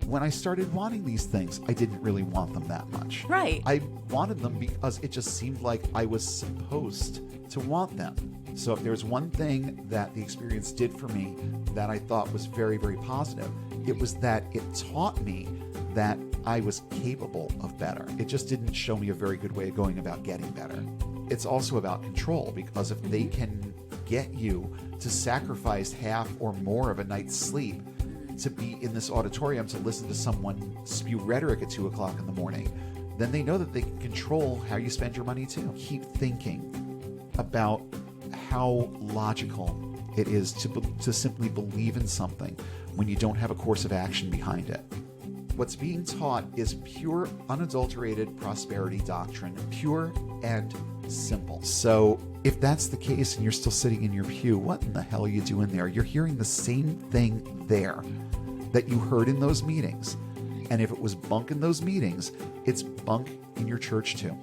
when I started wanting these things, I didn't really want them that much. Right. I wanted them because it just seemed like I was supposed to want them. So if there's one thing that the experience did for me that I thought was very, very positive, it was that it taught me that I was capable of better. It just didn't show me a very good way of going about getting better. It's also about control, because if they can get you to sacrifice half or more of a night's sleep to be in this auditorium to listen to someone spew rhetoric at 2 o'clock in the morning, then they know that they can control how you spend your money too. Keep thinking about how logical it is to simply believe in something when you don't have a course of action behind it. What's being taught is pure, unadulterated prosperity doctrine, pure and simple. So if that's the case and you're still sitting in your pew, what in the hell are you doing there? You're hearing the same thing there that you heard in those meetings. And if it was bunk in those meetings, it's bunk in your church too.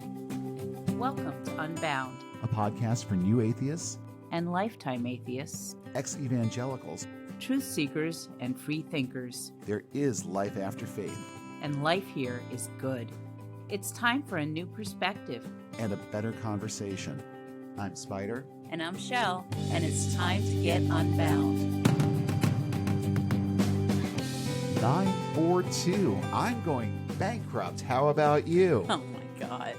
Welcome to Unbound, A podcast for new atheists, and lifetime atheists, ex-evangelicals. truth seekers, and free thinkers. There is life after faith. And life here is good. It's time for a new perspective. And a better conversation. I'm Spider. And I'm Shelle, and it's time to get unbound. 942. I'm going bankrupt. How about you? Oh my God.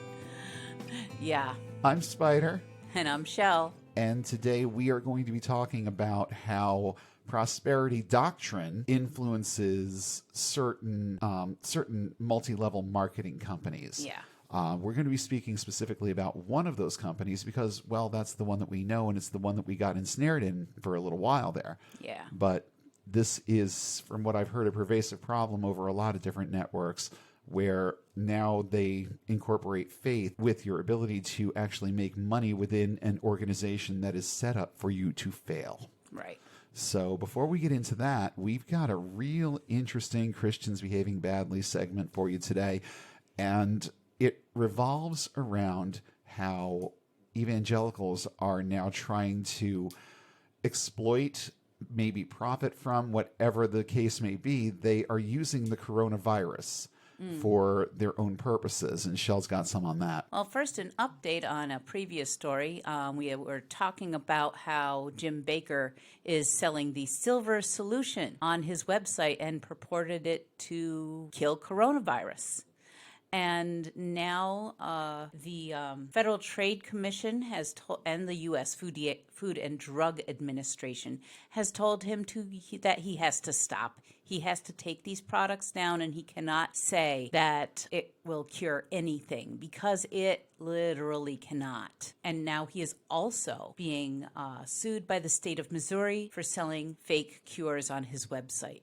Yeah. I'm Spider. And I'm Shelle. And today we are going to be talking about how prosperity doctrine influences certain multi-level marketing companies. Yeah. We're going to be speaking specifically about one of those companies because, well, that's the one that we know, and it's the one that we got ensnared in for a little while there. Yeah. But this is, from what I've heard, a pervasive problem over a lot of different networks where now they incorporate faith with your ability to actually make money within an organization that is set up for you to fail. Right. So before we get into that, we've got a real interesting Christians Behaving Badly segment for you today. And it revolves around how evangelicals are now trying to exploit, maybe profit from, whatever the case may be. They are using the coronavirus for their own purposes, and Shelle's got some on that. Well, first, an update on a previous story. We were talking about how Jim Bakker is selling the silver solution on his website and purported it to kill coronavirus. And now the Federal Trade Commission has and the U.S. Food and Drug Administration has told him that he has to stop. He has to take these products down, and he cannot say that it will cure anything because it literally cannot. And now he is also being sued by the state of Missouri for selling fake cures on his website.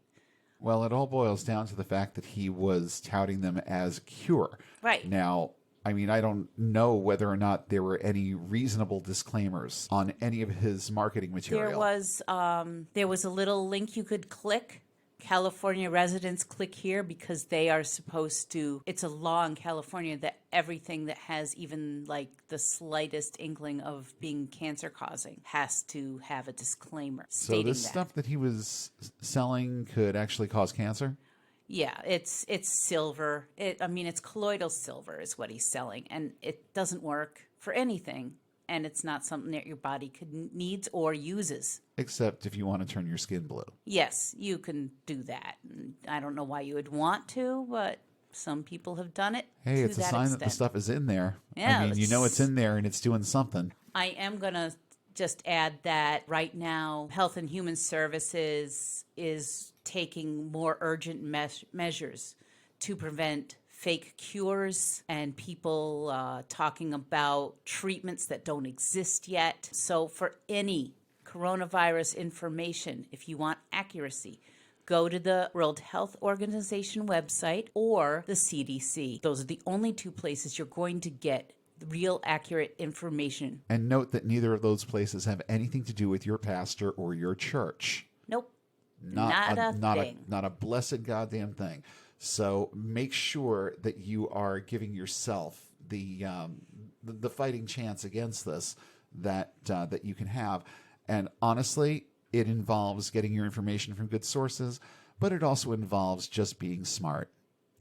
Well, it all boils down to the fact that he was touting them as cure. Right. Now, I mean, I don't know whether or not there were any reasonable disclaimers on any of his marketing material. There was a little link you could click. California residents, click here, because they are supposed to. It's a law in California that everything that has even like the slightest inkling of being cancer causing has to have a disclaimer stating so this stuff that he was selling could actually cause cancer? Yeah, it's silver. It's colloidal silver is what he's selling, and it doesn't work for anything. And it's not something that your body needs or uses. Except if you want to turn your skin blue. Yes, you can do that. I don't know why you would want to, but some people have done it. Hey, it's a sign that the stuff is in there. Yeah, I mean, you know it's in there and it's doing something. I am going to just add that right now, Health and Human Services is taking more urgent measures to prevent fake cures and people talking about treatments that don't exist yet. So for any coronavirus information, if you want accuracy, go to the World Health Organization website or the CDC. Those are the only two places you're going to get real accurate information. And note that neither of those places have anything to do with your pastor or your church. Nope. Not a thing. Not a blessed goddamn thing. So make sure that you are giving yourself the fighting chance against this that you can have. And honestly, it involves getting your information from good sources, but it also involves just being smart.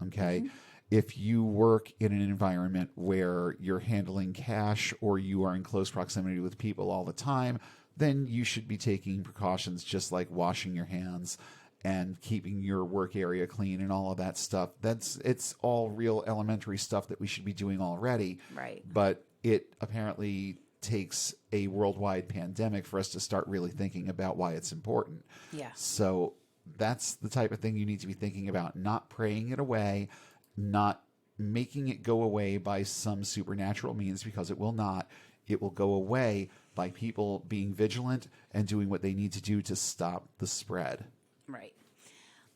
Okay. If you work in an environment where you're handling cash or you are in close proximity with people all the time, then you should be taking precautions just like washing your hands and keeping your work area clean and all of that stuff. It's all real elementary stuff that we should be doing already. Right. But it apparently takes a worldwide pandemic for us to start really thinking about why it's important. Yeah. So that's the type of thing you need to be thinking about, not praying it away, not making it go away by some supernatural means, because it will not. It will go away by people being vigilant and doing what they need to do to stop the spread. Right.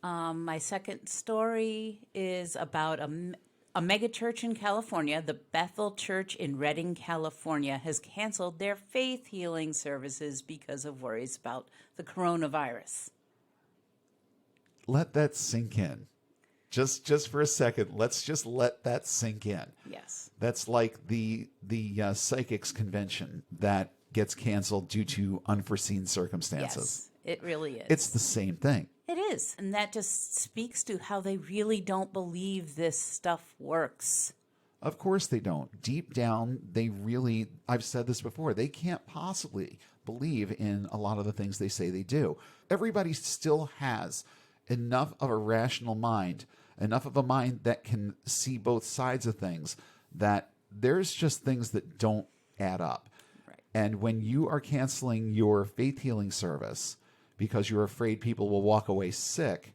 My second story is about a mega church in California. The Bethel Church in Redding, California, has canceled their faith healing services because of worries about the coronavirus. Let that sink in. Just for a second, let's just let that sink in. Yes. That's like the psychics convention that gets canceled due to unforeseen circumstances. Yes, it really is. It's the same thing. It is. And that just speaks to how they really don't believe this stuff works. Of course they don't. Deep down, they really, I've said this before, they can't possibly believe in a lot of the things they say they do. Everybody still has enough of a rational mind, enough of a mind that can see both sides of things, that there's just things that don't add up. Right. And when you are canceling your faith healing service because you're afraid people will walk away sick,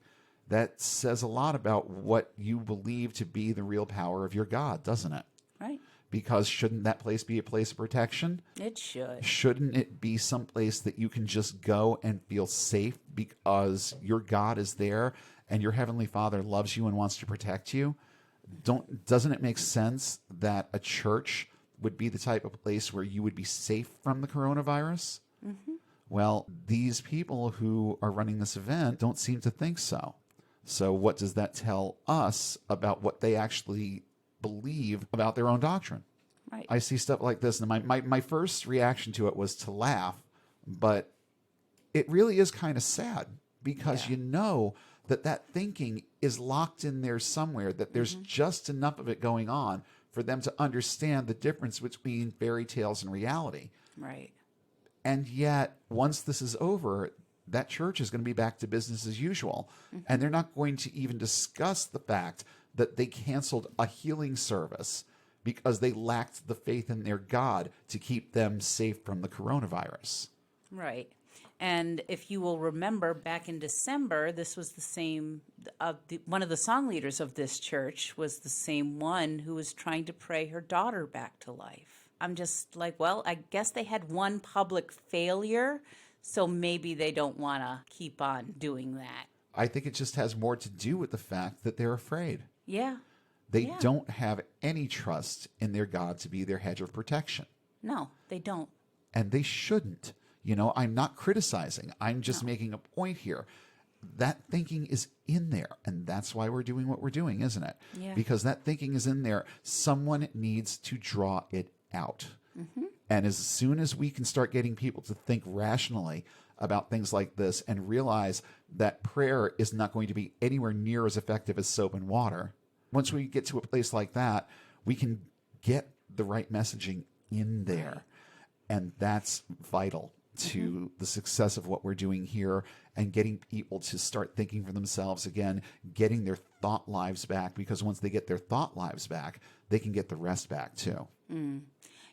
that says a lot about what you believe to be the real power of your God, doesn't it? Right. Because shouldn't that place be a place of protection? It should. Shouldn't it be someplace that you can just go and feel safe because your God is there and your Heavenly Father loves you and wants to protect you? Doesn't it make sense that a church would be the type of place where you would be safe from the coronavirus? Mm-hmm. Well, these people who are running this event don't seem to think so. So what does that tell us about what they actually believe about their own doctrine? Right. I see stuff like this, and my first reaction to it was to laugh, but it really is kind of sad because you know that thinking is locked in there somewhere, that there's just enough of it going on for them to understand the difference between fairy tales and reality. Right. And yet, once this is over, that church is going to be back to business as usual. And they're not going to even discuss the fact that they canceled a healing service because they lacked the faith in their God to keep them safe from the coronavirus. Right. And if you will remember, back in December, this was the same, one of the song leaders of this church was the same one who was trying to pray her daughter back to life. I'm just like, well, I guess they had one public failure, so maybe they don't want to keep on doing that. I think it just has more to do with the fact that they're afraid. Yeah. They don't have any trust in their God to be their hedge of protection. No, they don't. And they shouldn't. You know, I'm not criticizing. I'm just making a point here. That thinking is in there, and that's why we're doing what we're doing, isn't it? Yeah. Because that thinking is in there. Someone needs to draw it out. And as soon as we can start getting people to think rationally about things like this and realize that prayer is not going to be anywhere near as effective as soap and water, once we get to a place like that, we can get the right messaging in there. And that's vital to the success of what we're doing here and getting people to start thinking for themselves again, getting their thought lives back, because once they get their thought lives back, they can get the rest back too.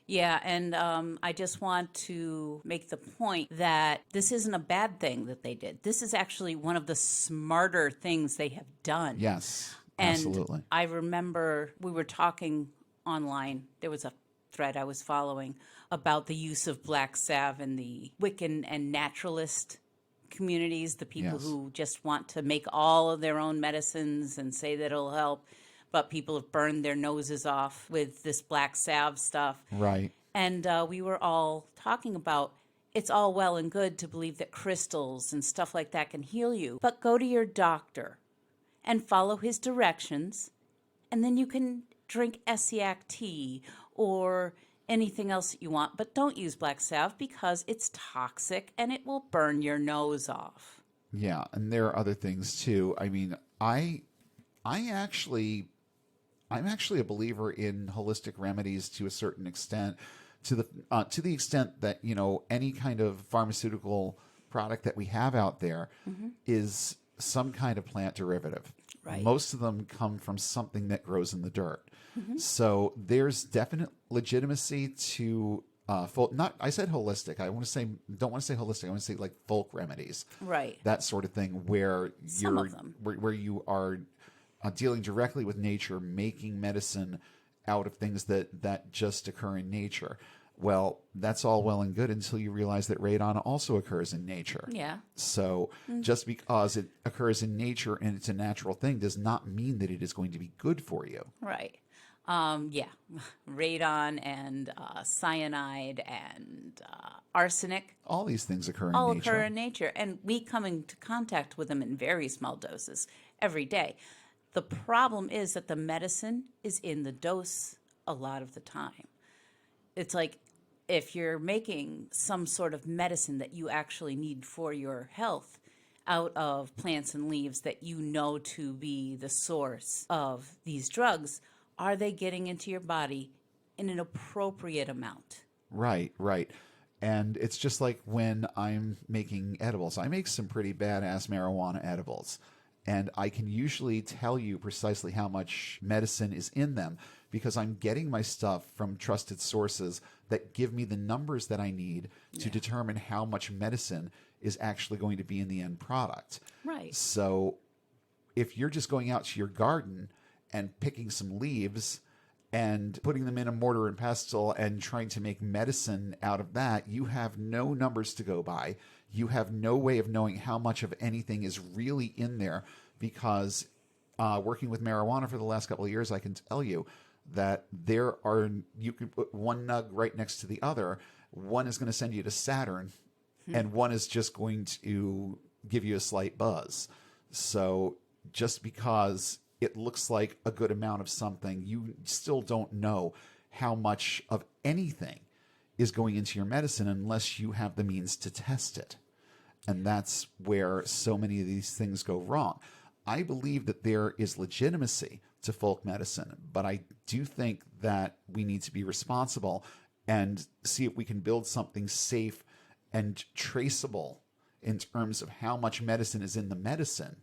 Yeah, and I just want to make the point that this isn't a bad thing that they did. This is actually one of the smarter things they have done. Yes, And absolutely. I remember we were talking online. There was a thread I was following about the use of black salve in the Wiccan and naturalist communities, the people who just want to make all of their own medicines and say that it'll help. But people have burned their noses off with this black salve stuff. Right. And we were all talking about it's all well and good to believe that crystals and stuff like that can heal you. But go to your doctor and follow his directions. And then you can drink Essiac tea or anything else that you want. But don't use black salve because it's toxic and it will burn your nose off. Yeah, and there are other things too. I mean, I actually I'm actually a believer in holistic remedies to a certain extent, to the extent that any kind of pharmaceutical product that we have out there is some kind of plant derivative. Right. Most of them come from something that grows in the dirt. So there's definite legitimacy to not I said holistic. I want to say don't want to say holistic. I want to say like folk remedies, Right. that sort of thing, where Some of them. where you are dealing directly with nature, making medicine out of things that just occur in nature. Well, that's all well and good until you realize that radon also occurs in nature. Yeah. So just because it occurs in nature and it's a natural thing does not mean that it is going to be good for you. Right. Yeah. Radon and cyanide and arsenic All these things occur in all nature. occur in nature, and we come into contact with them in very small doses every day. The problem is that the medicine is in the dose a lot of the time. It's like if you're making some sort of medicine that you actually need for your health out of plants and leaves that you know to be the source of these drugs, are they getting into your body in an appropriate amount? Right, right. And it's just like when I'm making edibles. I make some pretty badass marijuana edibles. And I can usually tell you precisely how much medicine is in them because I'm getting my stuff from trusted sources that give me the numbers that I need to determine how much medicine is actually going to be in the end product. Right. So if you're just going out to your garden and picking some leaves and putting them in a mortar and pestle and trying to make medicine out of that, you have no numbers to go by. You have no way of knowing how much of anything is really in there because working with marijuana for the last couple of years, I can tell you that you can put one nug right next to the other. One is going to send you to Saturn and one is just going to give you a slight buzz. So just because it looks like a good amount of something, you still don't know how much of anything is going into your medicine unless you have the means to test it. And that's where so many of these things go wrong. I believe that there is legitimacy to folk medicine, but I do think that we need to be responsible and see if we can build something safe and traceable in terms of how much medicine is in the medicine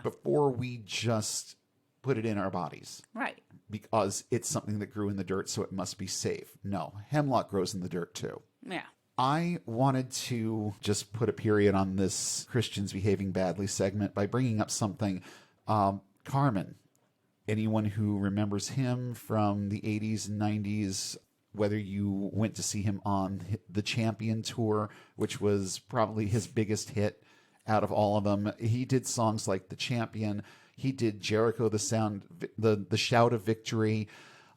before we just put it in our bodies. Right. Because it's something that grew in the dirt, so it must be safe. No, hemlock grows in the dirt too. Yeah. I wanted to just put a period on this Christians behaving badly segment by bringing up something. Carmen, anyone who remembers him from the 80s and 90s, whether you went to see him on the Champion tour, which was probably his biggest hit out of all of them. He did songs like The Champion. He did Jericho, the Shout of Victory.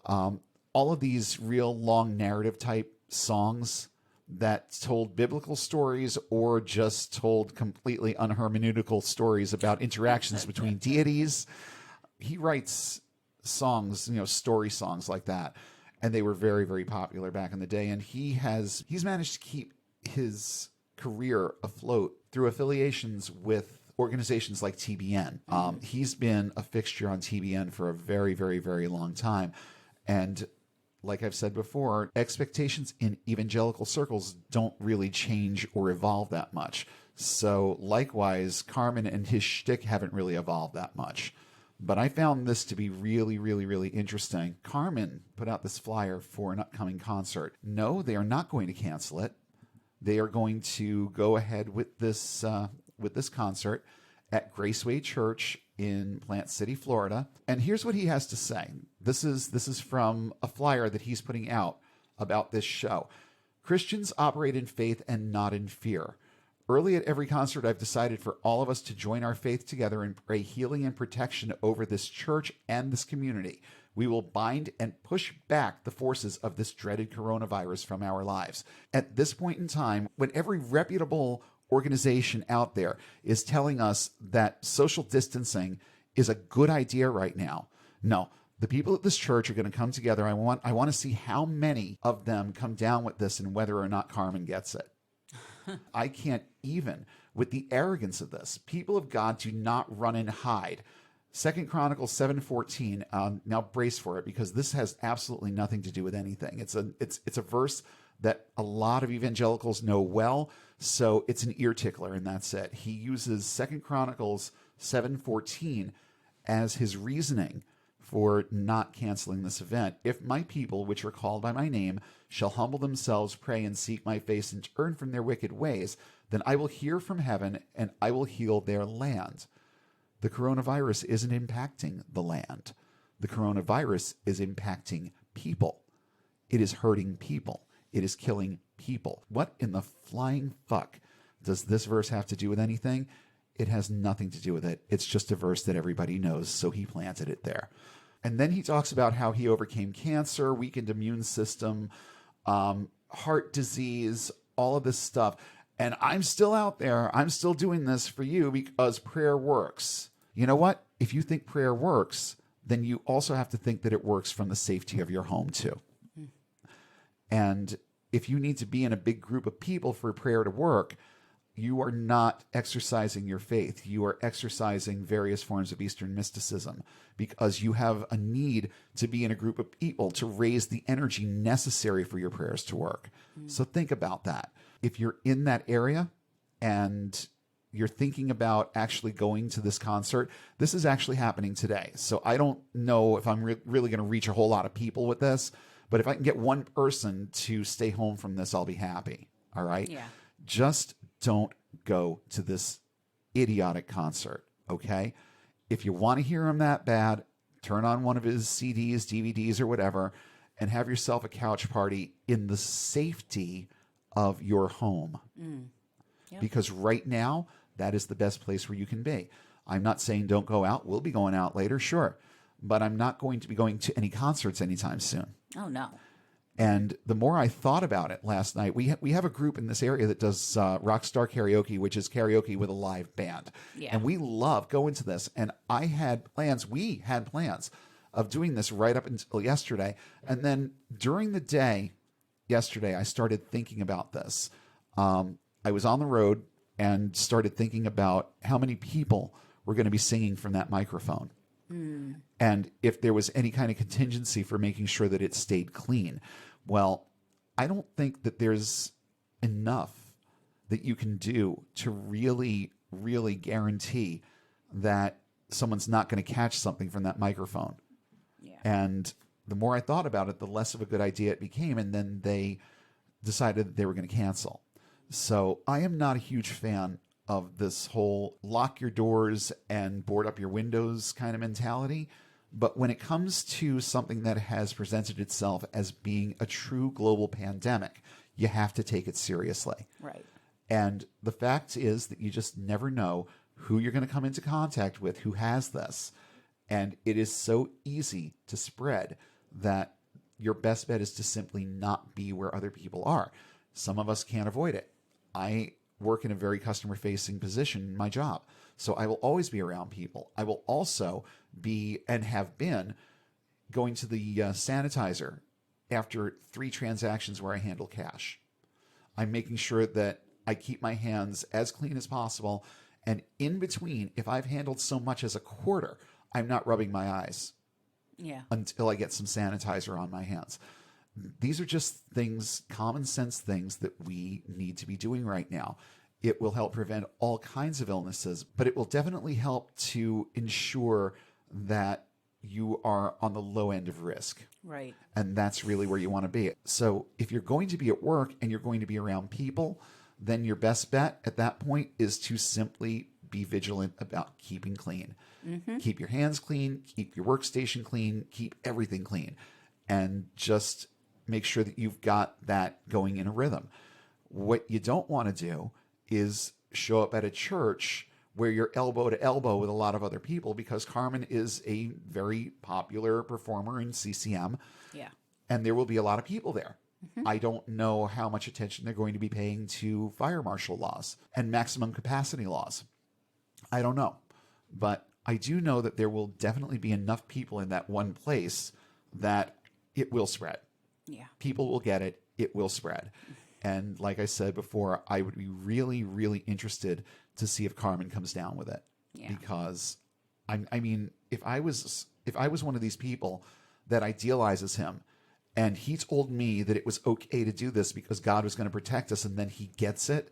All of these real long narrative type songs that told biblical stories or just told completely unhermeneutical stories about interactions between deities. He writes songs, story songs like that. And they were very, very popular back in the day. And he's managed to keep his career afloat through affiliations with organizations like TBN. He's been a fixture on TBN for a very, very, very long time. And like I've said before, expectations in evangelical circles don't really change or evolve that much. So likewise, Carmen and his shtick haven't really evolved that much. But I found this to be really, really, really interesting. Carmen put out this flyer for an upcoming concert. No, they are not going to cancel it. They are going to go ahead with this concert at Graceway Church in Plant City, Florida. And here's what he has to say. This is from a flyer that he's putting out about this show. Christians operate in faith and not in fear. Early at every concert, I've decided for all of us to join our faith together and pray healing and protection over this church and this community. We will bind and push back the forces of this dreaded coronavirus from our lives. At this point in time, when every reputable organization out there is telling us that social distancing is a good idea right now, no, the people at this church are going to come together. I want to see how many of them come down with this and whether or not Carmen gets it. I can't even with the arrogance of this. People of God do not run and hide. 2 Chronicles 7:14. Now brace for it, because this has absolutely nothing to do with anything. It's a verse that a lot of evangelicals know well, so it's an ear tickler, and that's it. He uses 2 Chronicles 7:14 as his reasoning for not canceling this event. If my people, which are called by my name, shall humble themselves, pray, and seek my face, and turn from their wicked ways, then I will hear from heaven, and I will heal their land. The coronavirus isn't impacting the land. The coronavirus is impacting people. It is hurting people. It is killing people. What in the flying fuck does this verse have to do with anything? It has nothing to do with it. It's just a verse that everybody knows, so he planted it there. And then he talks about how he overcame cancer, weakened immune system, heart disease, all of this stuff. And I'm still out there. I'm still doing this for you because prayer works. You know what? If you think prayer works, then you also have to think that it works from the safety of your home too. And if you need to be in a big group of people for prayer to work, you are not exercising your faith. You are exercising various forms of Eastern mysticism, because you have a need to be in a group of people to raise the energy necessary for your prayers to work. So think about that. If you're in that area and you're thinking about actually going to this concert, this is actually happening today. So I don't know if I'm really going to reach a whole lot of people with this, but if I can get one person to stay home from this, I'll be happy. All right? Yeah. Just don't go to this idiotic concert, okay? If you want to hear him that bad, turn on one of his CDs, DVDs, or whatever, and have yourself a couch party in the safety of your home. Yep. Because right now, that is the best place where you can be. I'm not saying don't go out. We'll be going out later, sure. But I'm not going to be going to any concerts anytime soon. Oh, no. And the more I thought about it last night, we have a group in this area that does Rockstar Karaoke, which is karaoke with a live band. Yeah. And we love going to this. And we had plans of doing this right up until yesterday. And then during the day yesterday, I started thinking about this. I was on the road and started thinking about how many people were going to be singing from that microphone. And if there was any kind of contingency for making sure that it stayed clean. Well, I don't think that there's enough that you can do to really, really guarantee that someone's not going to catch something from that microphone. Yeah. And the more I thought about it, the less of a good idea it became. And then they decided that they were going to cancel. So I am not a huge fan of this whole lock your doors and board up your windows kind of mentality. But when it comes to something that has presented itself as being a true global pandemic, you have to take it seriously. Right. And the fact is that you just never know who you're going to come into contact with who has this. And it is so easy to spread that your best bet is to simply not be where other people are. Some of us can't avoid it. I work in a very customer-facing position in my job, so I will always be around people. I will also be, and have been, going to the sanitizer after 3 transactions where I handle cash. I'm making sure that I keep my hands as clean as possible, and in between, if I've handled so much as a quarter, I'm not rubbing my eyes until I get some sanitizer on my hands. These are just things, common sense things that we need to be doing right now. It will help prevent all kinds of illnesses, but it will definitely help to ensure that you are on the low end of risk. Right. And that's really where you want to be. So if you're going to be at work and you're going to be around people, then your best bet at that point is to simply be vigilant about keeping clean. Mm-hmm. Keep your hands clean, keep your workstation clean, keep everything clean, and just make sure that you've got that going in a rhythm. What you don't want to do is show up at a church where you're elbow to elbow with a lot of other people, because Carmen is a very popular performer in CCM. Yeah. And there will be a lot of people there. Mm-hmm. I don't know how much attention they're going to be paying to fire marshal laws and maximum capacity laws. I don't know. But I do know that there will definitely be enough people in that one place that it will spread. Yeah. People will get it. It will spread. And like I said before, I would be really, really interested to see if Carmen comes down with it. Yeah. Because, I mean, if I was one of these people that idealizes him, and he told me that it was okay to do this because God was going to protect us, and then he gets it,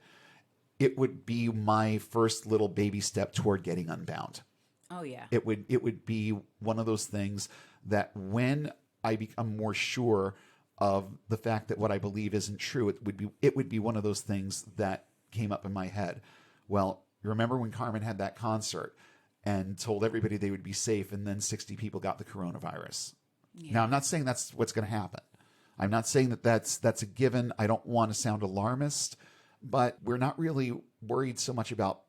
it would be my first little baby step toward getting unbound. Oh, yeah. It would be one of those things that when I become more sure of the fact that what I believe isn't true, it would be one of those things that came up in my head. Well, you remember when Carmen had that concert and told everybody they would be safe, and then 60 people got the coronavirus. Yeah. Now, I'm not saying that's what's going to happen. I'm not saying that that's a given. I don't want to sound alarmist, but we're not really worried so much about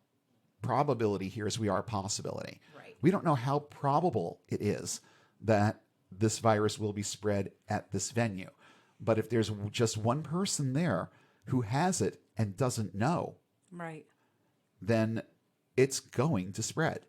probability here as we are possibility. Right. We don't know how probable it is that this virus will be spread at this venue. But if there's just one person there who has it and doesn't know, right, then it's going to spread.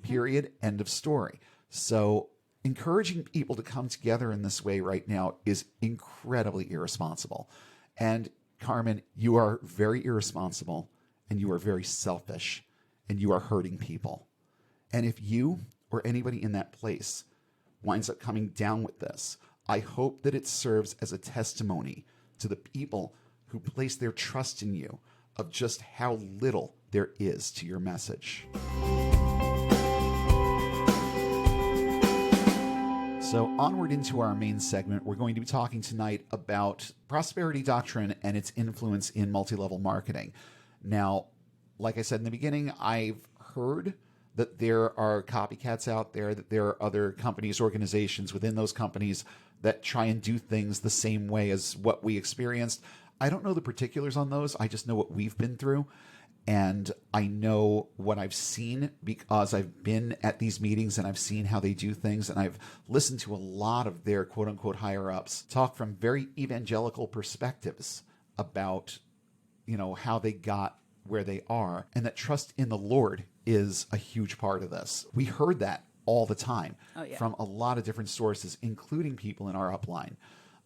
Period. End of story. So encouraging people to come together in this way right now is incredibly irresponsible. And Carmen, you are very irresponsible, and you are very selfish, and you are hurting people. And if you or anybody in that place winds up coming down with this, I hope that it serves as a testimony to the people who place their trust in you of just how little there is to your message. So onward into our main segment, we're going to be talking tonight about prosperity doctrine and its influence in multi-level marketing. Now, like I said in the beginning, I've heard that there are copycats out there, that there are other companies, organizations within those companies that try and do things the same way as what we experienced. I don't know the particulars on those. I just know what we've been through. And I know what I've seen because I've been at these meetings and I've seen how they do things. And I've listened to a lot of their quote unquote higher ups talk from very evangelical perspectives about, how they got where they are, and that trust in the Lord is a huge part of this. We heard that all the time from a lot of different sources, including people in our upline.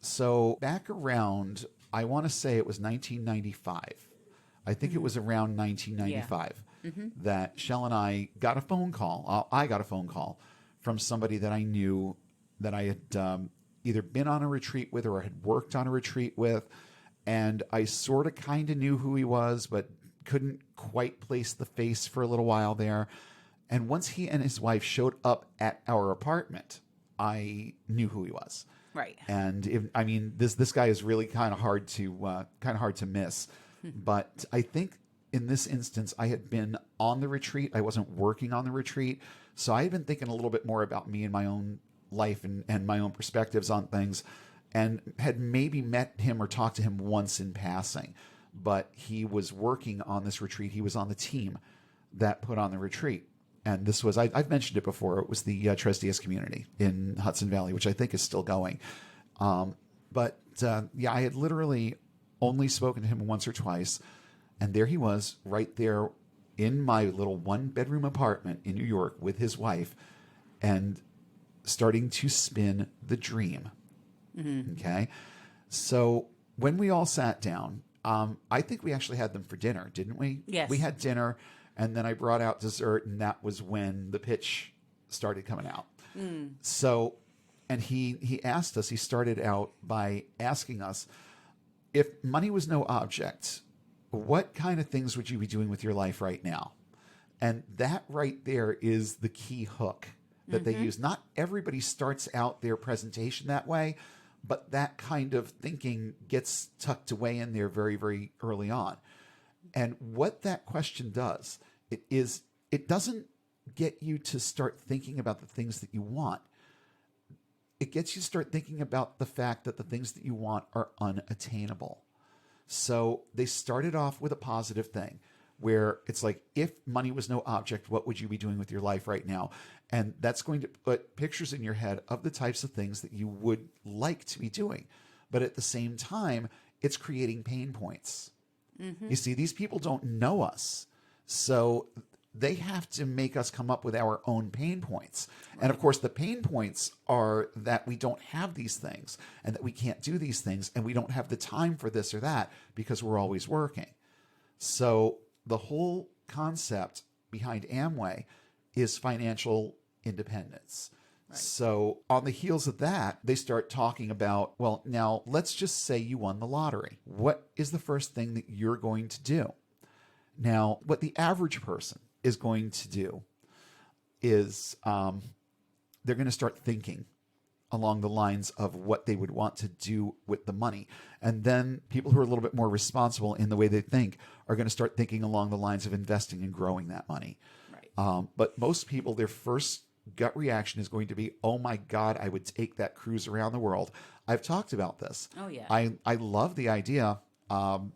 So back around, I want to say it was 1995. I think it was around 1995 that Shelle and I got a phone call. I got a phone call from somebody that I knew that I had either been on a retreat with or had worked on a retreat with. And I sort of kind of knew who he was, but couldn't quite place the face for a little while there. And once he and his wife showed up at our apartment, I knew who he was. Right. And this guy is really kind of hard to miss. But I think in this instance, I had been on the retreat. I wasn't working on the retreat. So I had been thinking a little bit more about me and my own life and my own perspectives on things, and had maybe met him or talked to him once in passing. But he was working on this retreat. He was on the team that put on the retreat. And this was, I've mentioned it before, it was the Tres community in Hudson Valley, which I think is still going. I had literally only spoken to him once or twice. And there he was right there in my little 1-bedroom apartment in New York with his wife and starting to spin the dream. Okay. So when we all sat down, I think we actually had them for dinner, didn't we? Yes. We had dinner, and then I brought out dessert, and that was when the pitch started coming out. So, and he asked us, he started out by asking us, if money was no object, what kind of things would you be doing with your life right now? And that right there is the key hook that they use. Not everybody starts out their presentation that way, but that kind of thinking gets tucked away in there very, very early on. And what that question does, it doesn't get you to start thinking about the things that you want. It gets you to start thinking about the fact that the things that you want are unattainable. So they started off with a positive thing where it's like, if money was no object, what would you be doing with your life right now? And that's going to put pictures in your head of the types of things that you would like to be doing. But at the same time, it's creating pain points. You see, these people don't know us. So they have to make us come up with our own pain points. Right. And of course, the pain points are that we don't have these things and that we can't do these things and we don't have the time for this or that because we're always working. So the whole concept behind Amway is financial independence. Right. So on the heels of that, they start talking about, well, now let's just say you won the lottery. What is the first thing that you're going to do? Now, what the average person is going to do is they're going to start thinking along the lines of what they would want to do with the money. And then people who are a little bit more responsible in the way they think are going to start thinking along the lines of investing and growing that money. Right. But most people, their first gut reaction is going to be, oh my God, I would take that cruise around the world. I've talked about this. Oh yeah. I love the idea. And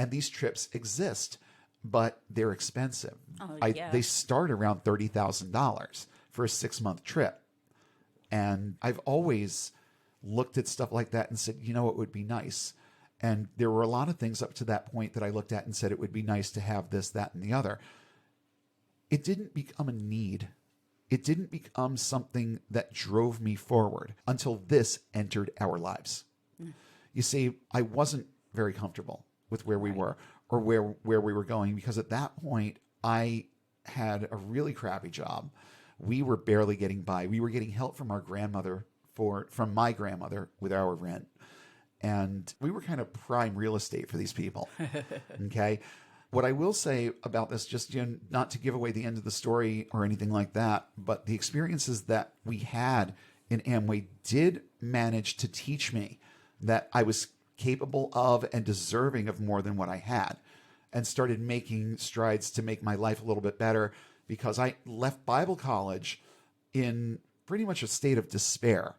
these trips exist, but they're expensive. Oh, yeah. They start around $30,000 for a 6-month trip. And I've always looked at stuff like that and said, you know, it would be nice. And there were a lot of things up to that point that I looked at and said, it would be nice to have this, that, and the other. It didn't become a need. It didn't become something that drove me forward until this entered our lives. Mm. You see, I wasn't very comfortable with where we were or where we were going, because at that point I had a really crappy job. We were barely getting by. We were getting help from from my grandmother with our rent. And we were kind of prime real estate for these people. Okay. What I will say about this, just not to give away the end of the story or anything like that, but the experiences that we had in Amway did manage to teach me that I was capable of and deserving of more than what I had, and started making strides to make my life a little bit better, because I left Bible college in pretty much a state of despair.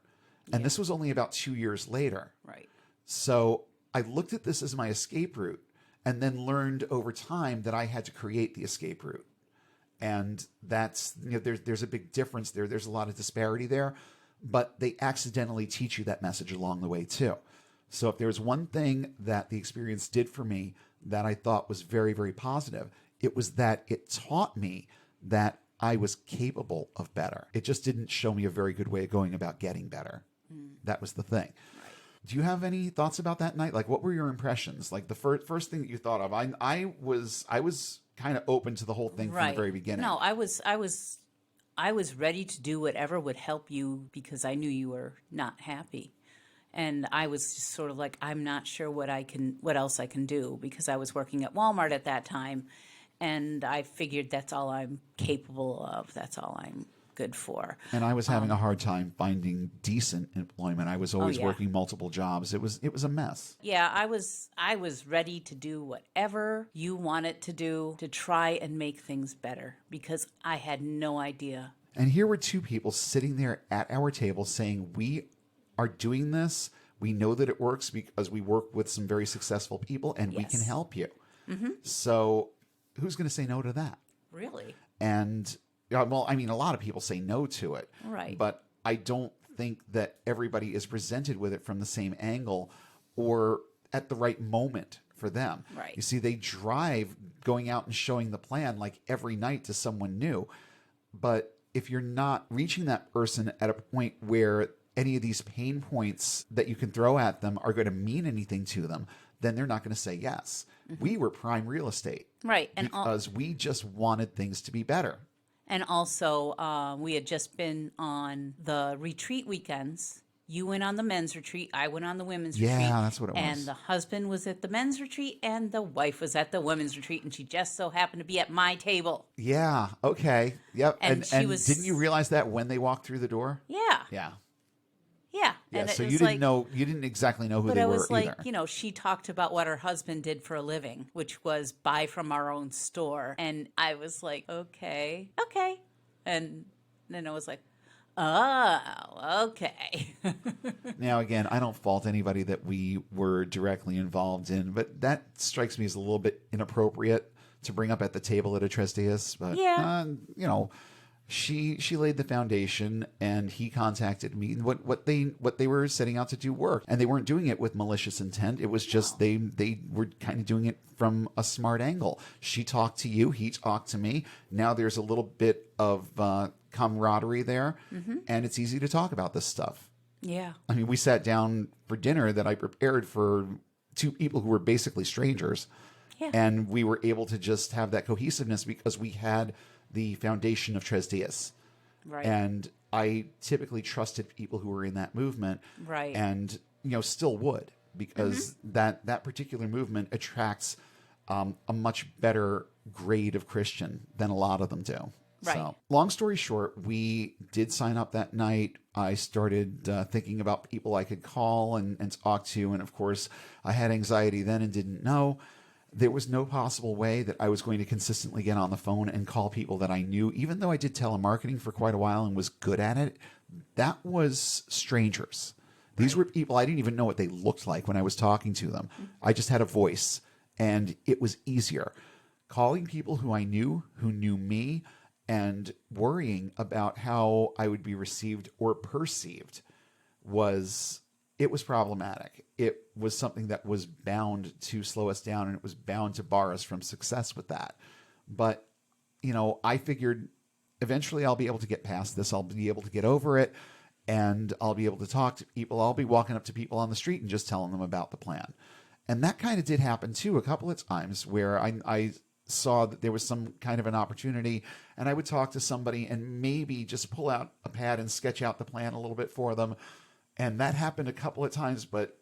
And this was only about 2 years later. Right. So I looked at this as my escape route, and then learned over time that I had to create the escape route. And that's, there's a big difference there. There's a lot of disparity there, but they accidentally teach you that message along the way too. So if there's one thing that the experience did for me that I thought was very, very positive, it was that it taught me that I was capable of better. It just didn't show me a very good way of going about getting better. Mm. That was the thing. Do you have any thoughts about that night? Like, what were your impressions? Like the first thing that you thought of? I was kind of open to the whole thing from the very beginning. No, I was ready to do whatever would help you, because I knew you were not happy. And I was just sort of like, I'm not sure what else I can do, because I was working at Walmart at that time, and I figured that's all I'm capable of. That's all I'm good for. And I was having a hard time finding decent employment. I was always working multiple jobs. It was a mess. Yeah, I was ready to do whatever you wanted to do to try and make things better, because I had no idea. And here were two people sitting there at our table saying, we are doing this. We know that it works because we work with some very successful people, and we can help you. Mm-hmm. So who's going to say no to that? Really? And well, I mean, a lot of people say no to it. Right. But I don't think that everybody is presented with it from the same angle or at the right moment for them. Right. You see, they drive going out and showing the plan like every night to someone new. But if you're not reaching that person at a point where any of these pain points that you can throw at them are going to mean anything to them, then they're not going to say yes. Mm-hmm. We were prime real estate. Right. And because we just wanted things to be better. And also, we had just been on the retreat weekends. You went on the men's retreat. I went on the women's retreat. Yeah, that's what it was. And the husband was at the men's retreat, and the wife was at the women's retreat, and she just so happened to be at my table. Yeah. Okay. Yep. And she was... didn't you realize that when they walked through the door? Yeah. Yeah. Yeah. Yeah. And so you didn't know. You didn't exactly know who they were either. But I was like, she talked about what her husband did for a living, which was buy from our own store, and I was like, okay. And then I was like, oh, okay. Now, again, I don't fault anybody that we were directly involved in, but that strikes me as a little bit inappropriate to bring up at the table at a Tristius. But, She laid the foundation, and he contacted me. What they were setting out to do worked, and they weren't doing it with malicious intent. It was just they were kind of doing it from a smart angle. She talked to you, he talked to me. Now there's a little bit of camaraderie there, and it's easy to talk about this stuff. Yeah. I mean, we sat down for dinner that I prepared for two people who were basically strangers, and we were able to just have that cohesiveness because we had the foundation of Tres Dias. Right. And I typically trusted people who were in that movement. Right. And, still would, because that particular movement attracts a much better grade of Christian than a lot of them do. Right. So, long story short, we did sign up that night. I started thinking about people I could call and talk to. And of course, I had anxiety then and didn't know. There was no possible way that I was going to consistently get on the phone and call people that I knew, even though I did telemarketing for quite a while and was good at it. That was strangers. These were people I didn't even know what they looked like when I was talking to them. I just had a voice, and it was easier. Calling people who I knew, who knew me, and worrying about how I would be received or perceived was problematic. It was something that was bound to slow us down, and it was bound to bar us from success with that. But, I figured eventually I'll be able to get past this. I'll be able to get over it, and I'll be able to talk to people. I'll be walking up to people on the street and just telling them about the plan. And that kind of did happen too a couple of times where I saw that there was some kind of an opportunity, and I would talk to somebody and maybe just pull out a pad and sketch out the plan a little bit for them. And that happened a couple of times, but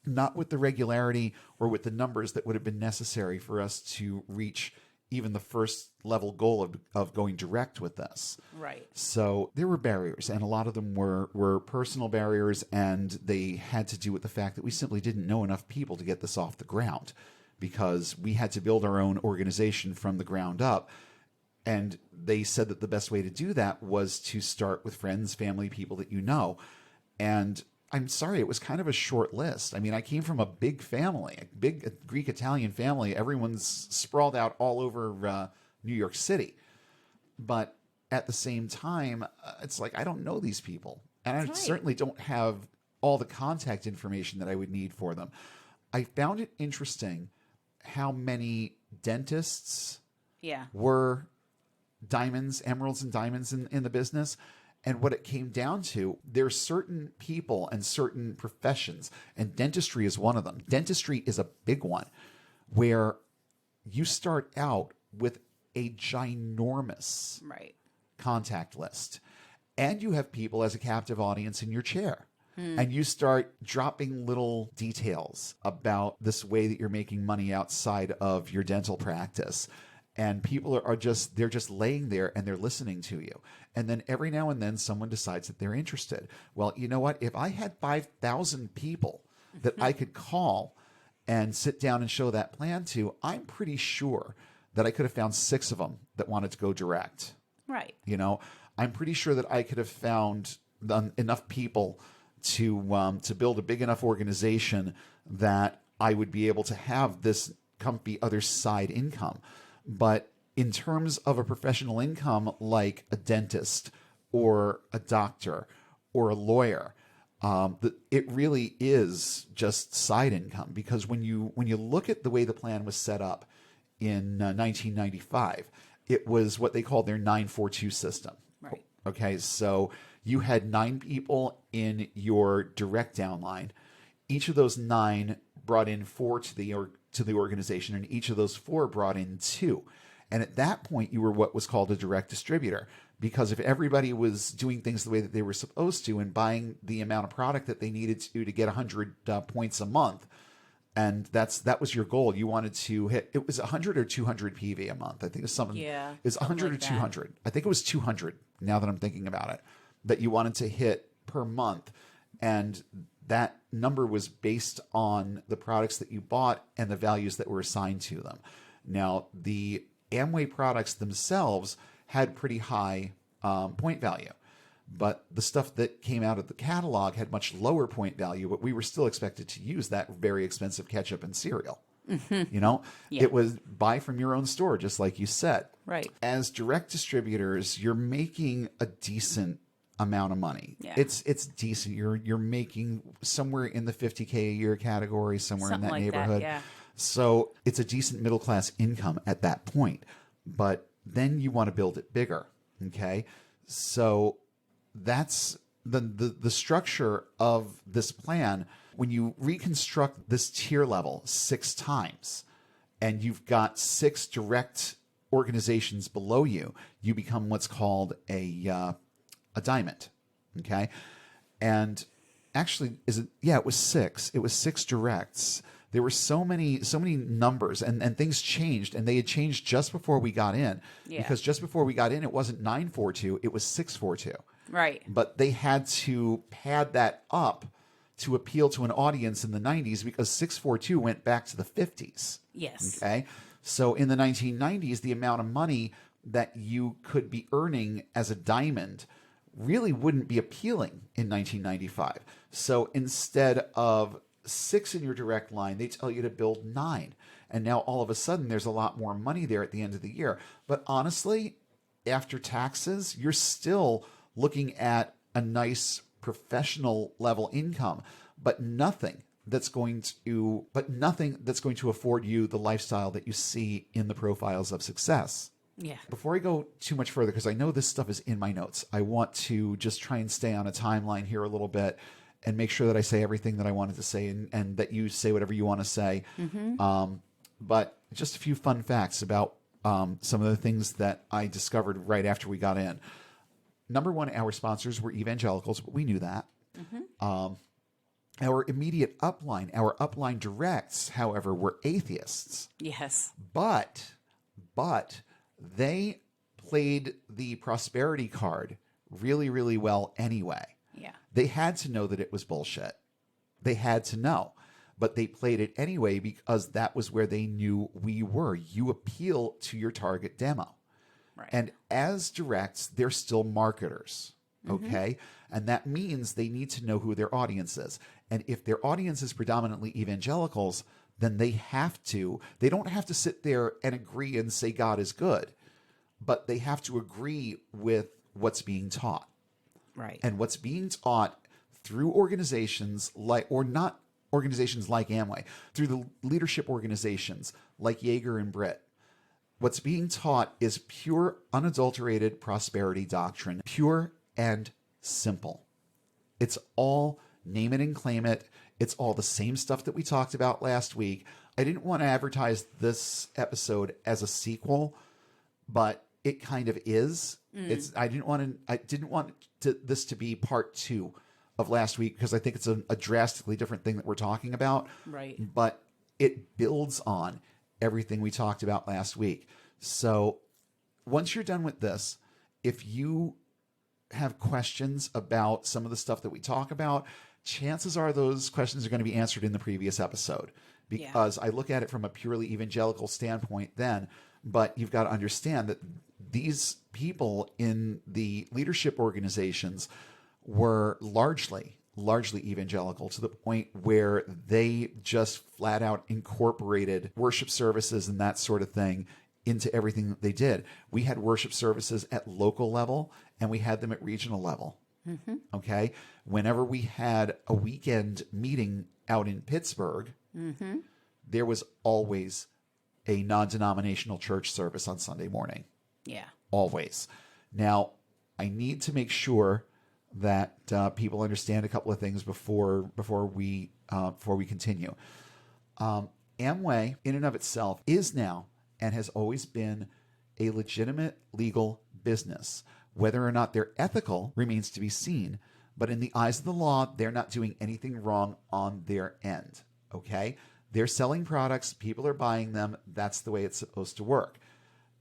not with the regularity or with the numbers that would have been necessary for us to reach even the first level goal of going direct with this. Right. So there were barriers, and a lot of them were personal barriers, and they had to do with the fact that we simply didn't know enough people to get this off the ground, because we had to build our own organization from the ground up. And they said that the best way to do that was to start with friends, family, people that you know. And I'm sorry, it was kind of a short list. I mean, I came from a big family, a big Greek-Italian family. Everyone's sprawled out all over New York City. But at the same time, it's like, I don't know these people. And I certainly don't have all the contact information that I would need for them. I found it interesting how many dentists were diamonds, emeralds and diamonds in the business. And what it came down to, there's certain people and certain professions, and dentistry is one of them. Dentistry is a big one, where you start out with a ginormous contact list. And you have people as a captive audience in your chair. And you start dropping little details about this way that you're making money outside of your dental practice. And people they're just laying there and they're listening to you. And then every now and then someone decides that they're interested. Well, you know what? If I had 5,000 people that I could call and sit down and show that plan to, I'm pretty sure that I could have found 6 of them that wanted to go direct. Right. I'm pretty sure that I could have found enough people to build a big enough organization that I would be able to have this comfy other side income. But in terms of a professional income like a dentist or a doctor or a lawyer, it really is just side income, because when you look at the way the plan was set up in 1995, it was what they called their 942 system. Right. Okay, so you had 9 people in your direct downline. Each of those 9 brought in 4 to the organization, and each of those 4 brought in 2. And at that point, you were what was called a direct distributor, because if everybody was doing things the way that they were supposed to and buying the amount of product that they needed to get 100 points a month, and that was your goal. You wanted to hit, it was 100 or 200 PV a month. I think it was something. Yeah, it was 100 like or 200. I think it was 200. Now that I'm thinking about it, that you wanted to hit per month, and that number was based on the products that you bought and the values that were assigned to them. Now, the Amway products themselves had pretty high point value, but the stuff that came out of the catalog had much lower point value, but we were still expected to use that very expensive ketchup and cereal. You know, Yeah. it was buy from your own store, just like you said. Right. As direct distributors, you're making a decent amount of money. Yeah. It's decent. You're making somewhere in the 50K a year category, somewhere Something in that like neighborhood. that, yeah. So it's a decent middle class income at that point. But then you want to build it bigger. Okay. So that's the structure of this plan. When you reconstruct this tier level 6 times and you've got 6 direct organizations below you, you become what's called a diamond. Okay. And actually, it was 6. It was 6 directs. There were so many numbers, and things changed, and they had changed just before we got in. Yeah. Because just before we got in, it wasn't 942, it was 642. Right. But they had to pad that up to appeal to an audience in the 90s because 642 went back to the 50s. Yes. Okay. So in the 1990s, the amount of money that you could be earning as a diamond really wouldn't be appealing in 1995. So instead of 6 in your direct line, they tell you to build 9. And now all of a sudden there's a lot more money there at the end of the year. But honestly, after taxes, you're still looking at a nice professional level income, but nothing that's going to afford you the lifestyle that you see in the profiles of success. Yeah. Before I go too much further, because I know this stuff is in my notes, I want to just try and stay on a timeline here a little bit and make sure that I say everything that I wanted to say and that you say whatever you want to say. But just a few fun facts about some of the things that I discovered right after we got in. Number one, our sponsors were evangelicals, but we knew that. Our immediate upline, our upline directs, however, were atheists. Yes. But they played the prosperity card really, really well anyway. Yeah. They had to know that it was bullshit. They had to know. But they played it anyway because that was where they knew we were. You appeal to your target demo. Right. And as directs, they're still marketers. Okay. And that means they need to know who their audience is. And if their audience is predominantly evangelicals, then they don't have to sit there and agree and say God is good, but they have to agree with what's being taught. Right. And what's being taught through organizations not organizations like Amway, through the leadership organizations like Yeager and Britt. What's being taught is pure, unadulterated prosperity doctrine, pure and simple. It's all name it and claim it. It's all the same stuff that we talked about last week. I didn't want to advertise this episode as a sequel, but it kind of is. I didn't want this to be part 2 of last week because I think it's a drastically different thing that we're talking about. Right. But it builds on everything we talked about last week. So once you're done with this, if you have questions about some of the stuff that we talk about, chances are those questions are going to be answered in the previous episode because I look at it from a purely evangelical standpoint then. But you've got to understand that these people in the leadership organizations were largely evangelical to the point where they just flat out incorporated worship services and that sort of thing into everything that they did. We had worship services at local level and we had them at regional level. Okay. Whenever we had a weekend meeting out in Pittsburgh, there was always a non-denominational church service on Sunday morning. Yeah. Always. Now, I need to make sure that people understand a couple of things before we continue. Amway, in and of itself, is now and has always been a legitimate legal business. Whether or not they're ethical remains to be seen, but in the eyes of the law, they're not doing anything wrong on their end. Okay? They're selling products, people are buying them. That's the way it's supposed to work.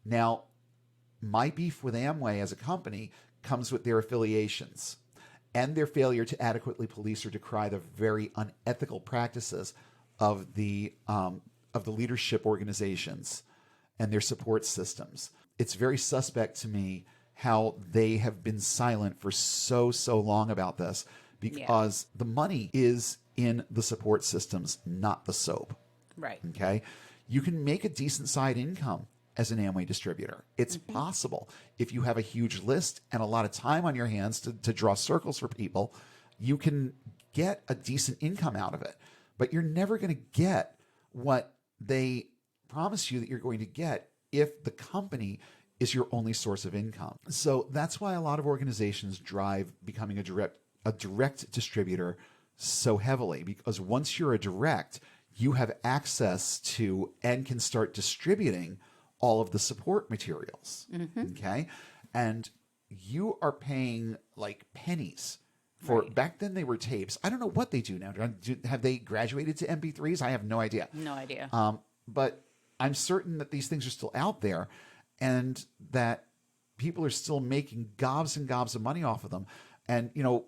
Now, my beef with Amway as a company comes with their affiliations and their failure to adequately police or decry the very unethical practices of the leadership organizations and their support systems. It's very suspect to me how they have been silent for so long about this because the money is in the support systems, not the soap. Right. Okay. You can make a decent side income as an Amway distributor. It's possible. If you have a huge list and a lot of time on your hands to draw circles for people, you can get a decent income out of it. But you're never going to get what they promise you that you're going to get if the company is your only source of income. So that's why a lot of organizations drive becoming a direct distributor so heavily, because once you're a direct, you have access to and can start distributing all of the support materials. Okay. And you are paying like pennies for, back then they were tapes. I don't know what they do now. Have they graduated to MP3s? I have no idea. No idea. But I'm certain that these things are still out there and that people are still making gobs and gobs of money off of them. And, you know,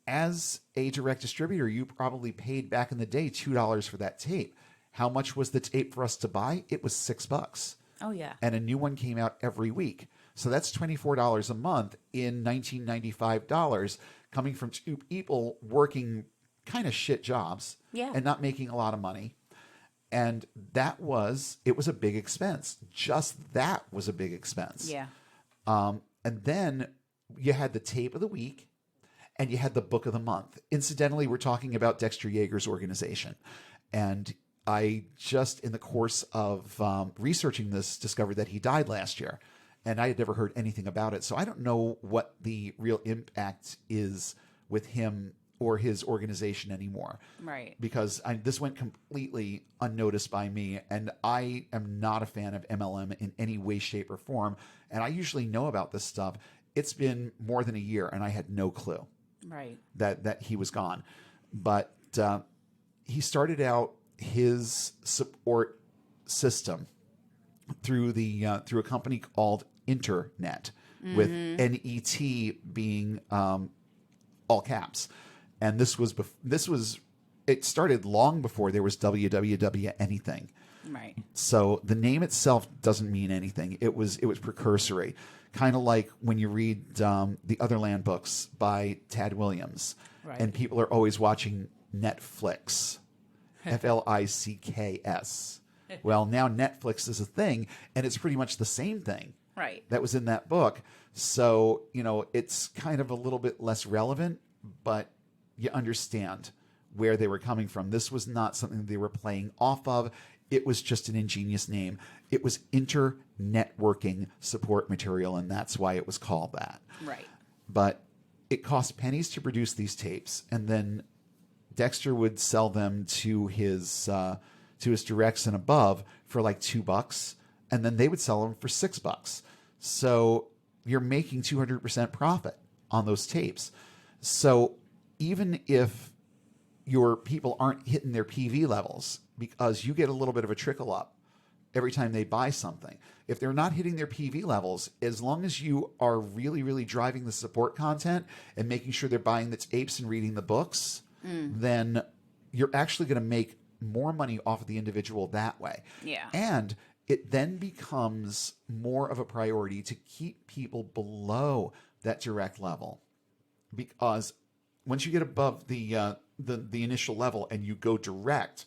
as a direct distributor, you probably paid back in the day $2 for that tape. How much was the tape for us to buy? It was $6. Oh, yeah. And a new one came out every week. So that's $24 a month in $1995 coming from two people working kind of shit jobs and not making a lot of money. And it was a big expense. Just that was a big expense. Yeah. And then you had the tape of the week and you had the book of the month. Incidentally, we're talking about Dexter Yeager's organization. And I just, in the course of researching this, discovered that he died last year. And I had never heard anything about it. So I don't know what the real impact is with him or his organization anymore. Right. Because this went completely unnoticed by me. And I am not a fan of MLM in any way, shape, or form. And I usually know about this stuff. It's been more than a year and I had no clue that he was gone. But he started out his support system through a company called Internet, with NET being all caps. And it started long before there was www anything. Right. So the name itself doesn't mean anything. It was precursory, kind of like when you read the Otherland books by Tad Williams, and people are always watching Netflix, Flicks. Well, now Netflix is a thing, and it's pretty much the same thing that was in that book. So, you know, it's kind of a little bit less relevant, but you understand where they were coming from. This was not something they were playing off of. It was just an ingenious name. It was inter-networking support material, and that's why it was called that. Right. But it cost pennies to produce these tapes, and then Dexter would sell them to his directs and above for like $2, and then they would sell them for $6. So you're making 200% profit on those tapes. So even if your people aren't hitting their PV levels, because you get a little bit of a trickle up every time they buy something, if they're not hitting their PV levels, as long as you are really, really driving the support content and making sure they're buying the tapes and reading the books, then you're actually going to make more money off of the individual that way. Yeah. And it then becomes more of a priority to keep people below that direct level, because once you get above the initial level and you go direct,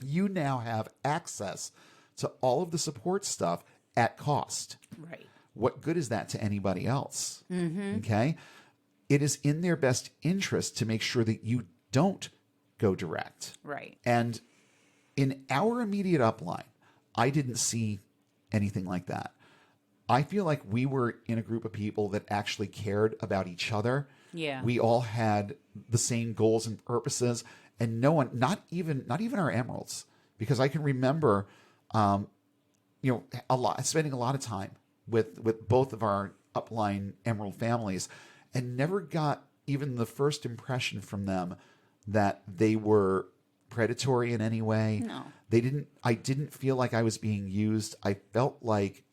you now have access to all of the support stuff at cost. Right. What good is that to anybody else? Okay. It is in their best interest to make sure that you don't go direct. Right. And in our immediate upline, I didn't see anything like that. I feel like we were in a group of people that actually cared about each other. Yeah. We all had the same goals and purposes, and no one, not even our emeralds, because I can remember, spending a lot of time with both of our upline emerald families, and never got even the first impression from them that they were predatory in any way. No. I didn't feel like I was being used. I felt like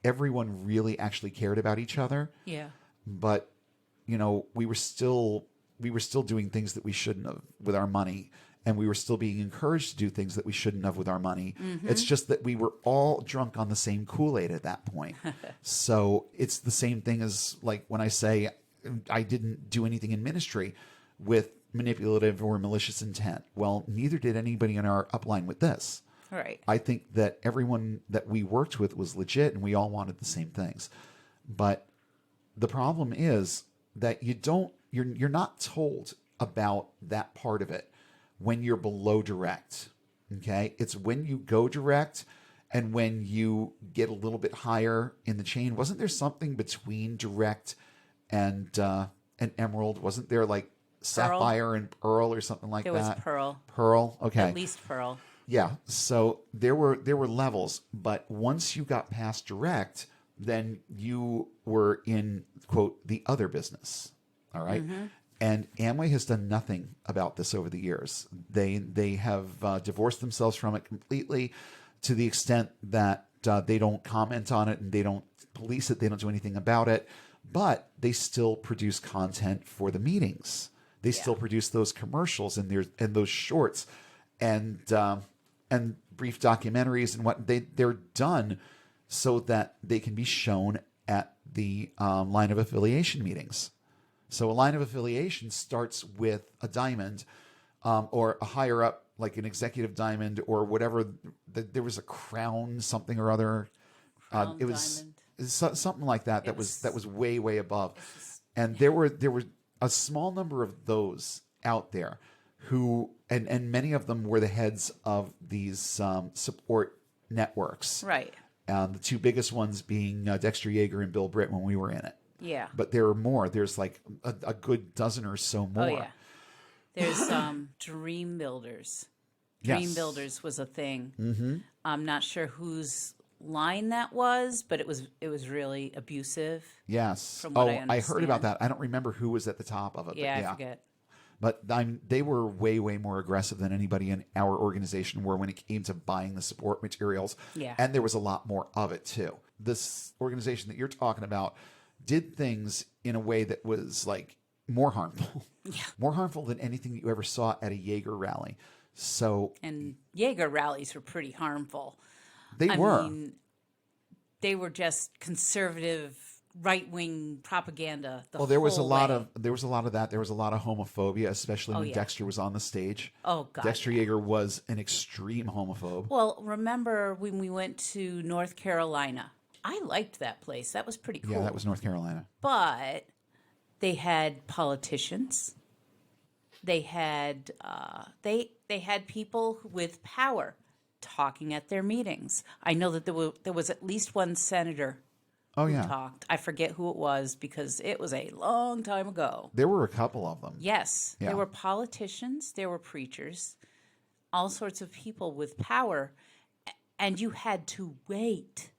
everyone really actually cared about each other. Yeah. But, you know, we were still doing things that we shouldn't have with our money, and we were still being encouraged to do things that we shouldn't have with our money. It's just that we were all drunk on the same Kool-Aid at that point. So it's the same thing as like when I say I didn't do anything in ministry with manipulative or malicious intent. Well, neither did anybody in our upline with this. Right. I think that everyone that we worked with was legit and we all wanted the same things. But the problem is that you're not told about that part of it when you're below direct. Okay? It's when you go direct and when you get a little bit higher in the chain. Wasn't there something between direct and emerald? Wasn't there like sapphire and pearl or something like There that? was pearl. Pearl? Okay. At least pearl. Yeah. So there were levels, but once you got past direct, then you were in, quote, the other business. All right. And Amway has done nothing about this over the years. They have divorced themselves from it completely, to the extent that they don't comment on it and they don't police it. They don't do anything about it, but they still produce content for the meetings. They still produce those commercials and those shorts and brief documentaries and what they're done so that they can be shown at the line of affiliation meetings. So a line of affiliation starts with a diamond or a higher up, like an executive diamond or whatever. There was a crown something or other. It was something like that. That was way above. And there were a small number of those out there who, and many of them were the heads of these support networks. Right. The two biggest ones being Dexter Yeager and Bill Britt when we were in it. Yeah. But there are more. There's like a good dozen or so more. Oh, yeah. There's Dream Builders. Dream Builders was a thing. Mm-hmm. I'm not sure whose line that was, but it was really abusive. Yes. From what I understand. I heard about that. I don't remember who was at the top of it. Yeah, I forget. But they were way more aggressive than anybody in our organization were when it came to buying the support materials. Yeah. And there was a lot more of it too. This organization that you're talking about did things in a way that was like more harmful. Yeah. More harmful than anything that you ever saw at a Jaeger rally. And Jaeger rallies were pretty harmful. I mean, they were just conservative, right-wing propaganda. There was a lot of that. There was a lot of homophobia, especially when Dexter was on the stage. Oh God, Dexter Yeager was an extreme homophobe. Well, remember when we went to North Carolina? I liked that place. That was pretty cool. Yeah, that was North Carolina. But they had politicians. They had they had people with power talking at their meetings. I know that there was at least one senator who talked. I forget who it was because it was a long time ago. There were a couple of them. Yes. Yeah. There were politicians, there were preachers, all sorts of people with power, and you had to wait.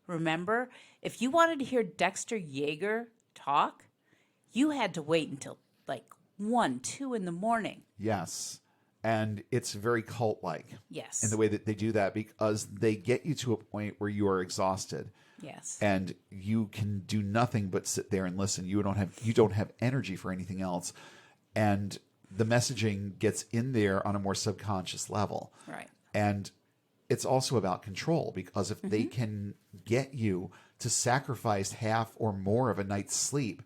Remember? If you wanted to hear Dexter Yeager talk, you had to wait until like 1, 2 in the morning. Yes. And it's very cult-like. Yes. In the way that they do that, because they get you to a point where you are exhausted. Yes. And you can do nothing but sit there and listen. You don't have energy for anything else. And the messaging gets in there on a more subconscious level. Right. And it's also about control, because if they can get you to sacrifice half or more of a night's sleep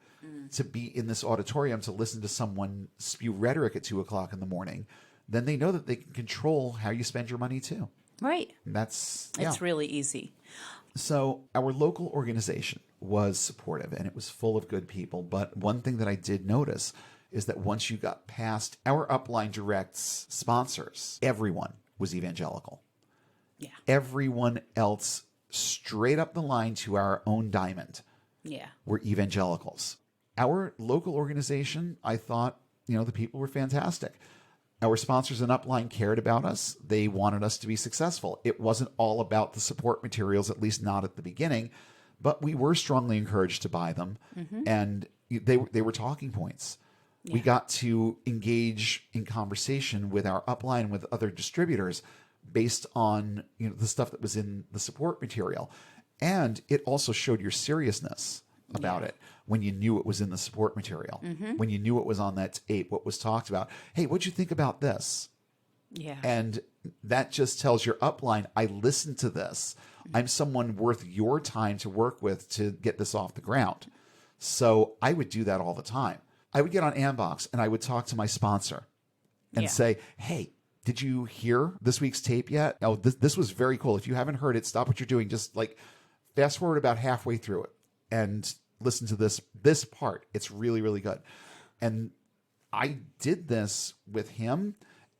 to be in this auditorium to listen to someone spew rhetoric at 2:00 in the morning, then they know that they can control how you spend your money too. Right. And it's really easy. So our local organization was supportive and it was full of good people. But one thing that I did notice is that once you got past our Upline Direct's sponsors, everyone was evangelical. Yeah. Everyone else straight up the line to our own diamond were evangelicals. Our local organization, I thought, the people were fantastic. Our sponsors and Upline cared about us. They wanted us to be successful. It wasn't all about the support materials, at least not at the beginning, but we were strongly encouraged to buy them. And they were talking points. Yeah. We got to engage in conversation with our Upline and with other distributors based on the stuff that was in the support material. And it also showed your seriousness about it when you knew it was in the support material, when you knew it was on that tape, what was talked about. Hey, what'd you think about this? Yeah. And that just tells your Upline, I listened to this. I'm someone worth your time to work with to get this off the ground. So I would do that all the time. I would get on Ambox and I would talk to my sponsor and say, hey, Did you hear this week's tape yet? Oh, this was very cool. If you haven't heard it, stop what you're doing. Just like fast forward about halfway through it and listen to this part. It's really, really good. And I did this with him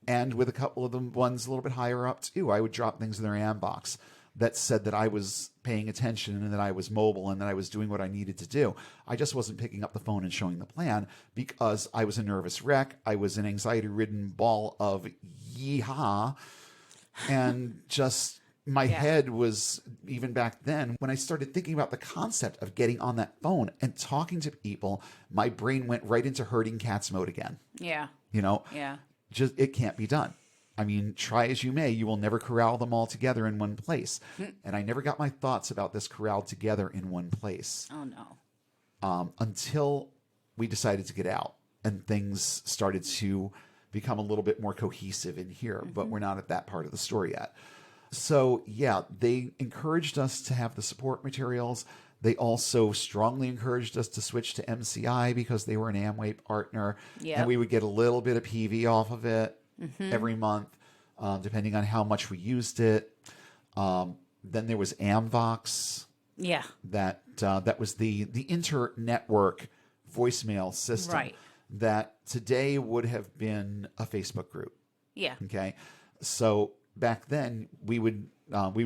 and with a couple of the ones a little bit higher up too. I would drop things in their inbox that said that I was paying attention and that I was mobile and that I was doing what I needed to do. I just wasn't picking up the phone and showing the plan because I was a nervous wreck. I was an anxiety-ridden ball of yeehaw. And just my head was, even back then, when I started thinking about the concept of getting on that phone and talking to people, my brain went right into herding cats mode again. Yeah. You know? Yeah. Just, it can't be done. I mean, try as you may, you will never corral them all together in one place. And I never got my thoughts about this corralled together in one place. Oh, no. Until we decided to get out and things started to become a little bit more cohesive in here. But we're not at that part of the story yet. So, yeah, they encouraged us to have the support materials. They also strongly encouraged us to switch to MCI because they were an Amway partner. Yep. And we would get a little bit of PV off of it. Every month, depending on how much we used it. Then there was Amvox. Yeah. That was the inter-network voicemail system that today would have been a Facebook group. Yeah. Okay. So back then we would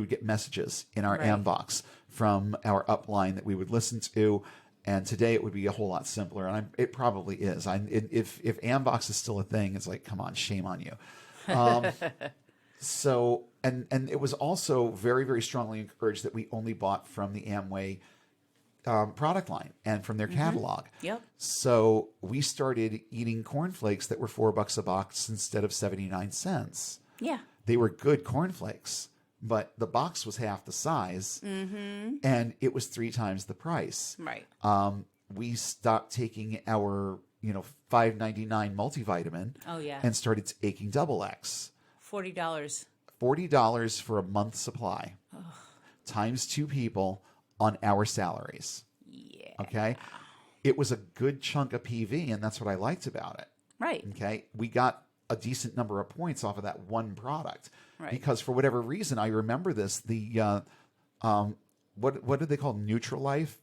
get messages in our Amvox from our upline that we would listen to. And today it would be a whole lot simpler, and it probably is. If Amvox is still a thing, it's like, come on, shame on you. So, and it was also very, very strongly encouraged that we only bought from the Amway product line and from their catalog. Yep. So we started eating cornflakes that were $4 a box instead of 79 cents. Yeah. They were good cornflakes, but the box was half the size and it was 3 times the price. Right. We stopped taking our, $5.99 multivitamin and started taking Double X. $40. $40 for a month's supply. Ugh. Times 2 people on our salaries. Yeah. Okay. It was a good chunk of PV, and that's what I liked about it. Right. Okay. We got a decent number of points off of that one product. Right. Because for whatever reason, I remember this, the, what do they call Neutralite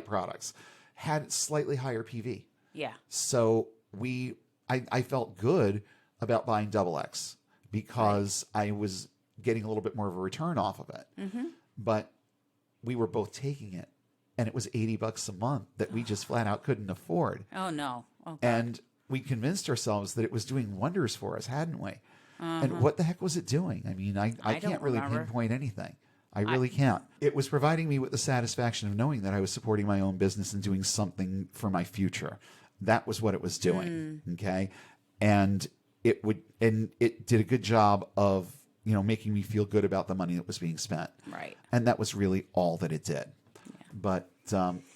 products had slightly higher PV. Yeah. So I felt good about buying Double X because I was getting a little bit more of a return off of it. But we were both taking it, and it was $80 a month that we just flat out couldn't afford. Oh, no. Oh, God. And we convinced ourselves that it was doing wonders for us, hadn't we? And what the heck was it doing? I mean, I can't really pinpoint anything. I really can't. It was providing me with the satisfaction of knowing that I was supporting my own business and doing something for my future. That was what it was doing. Okay. And it did a good job of, making me feel good about the money that was being spent. Right. And that was really all that it did. Yeah. But,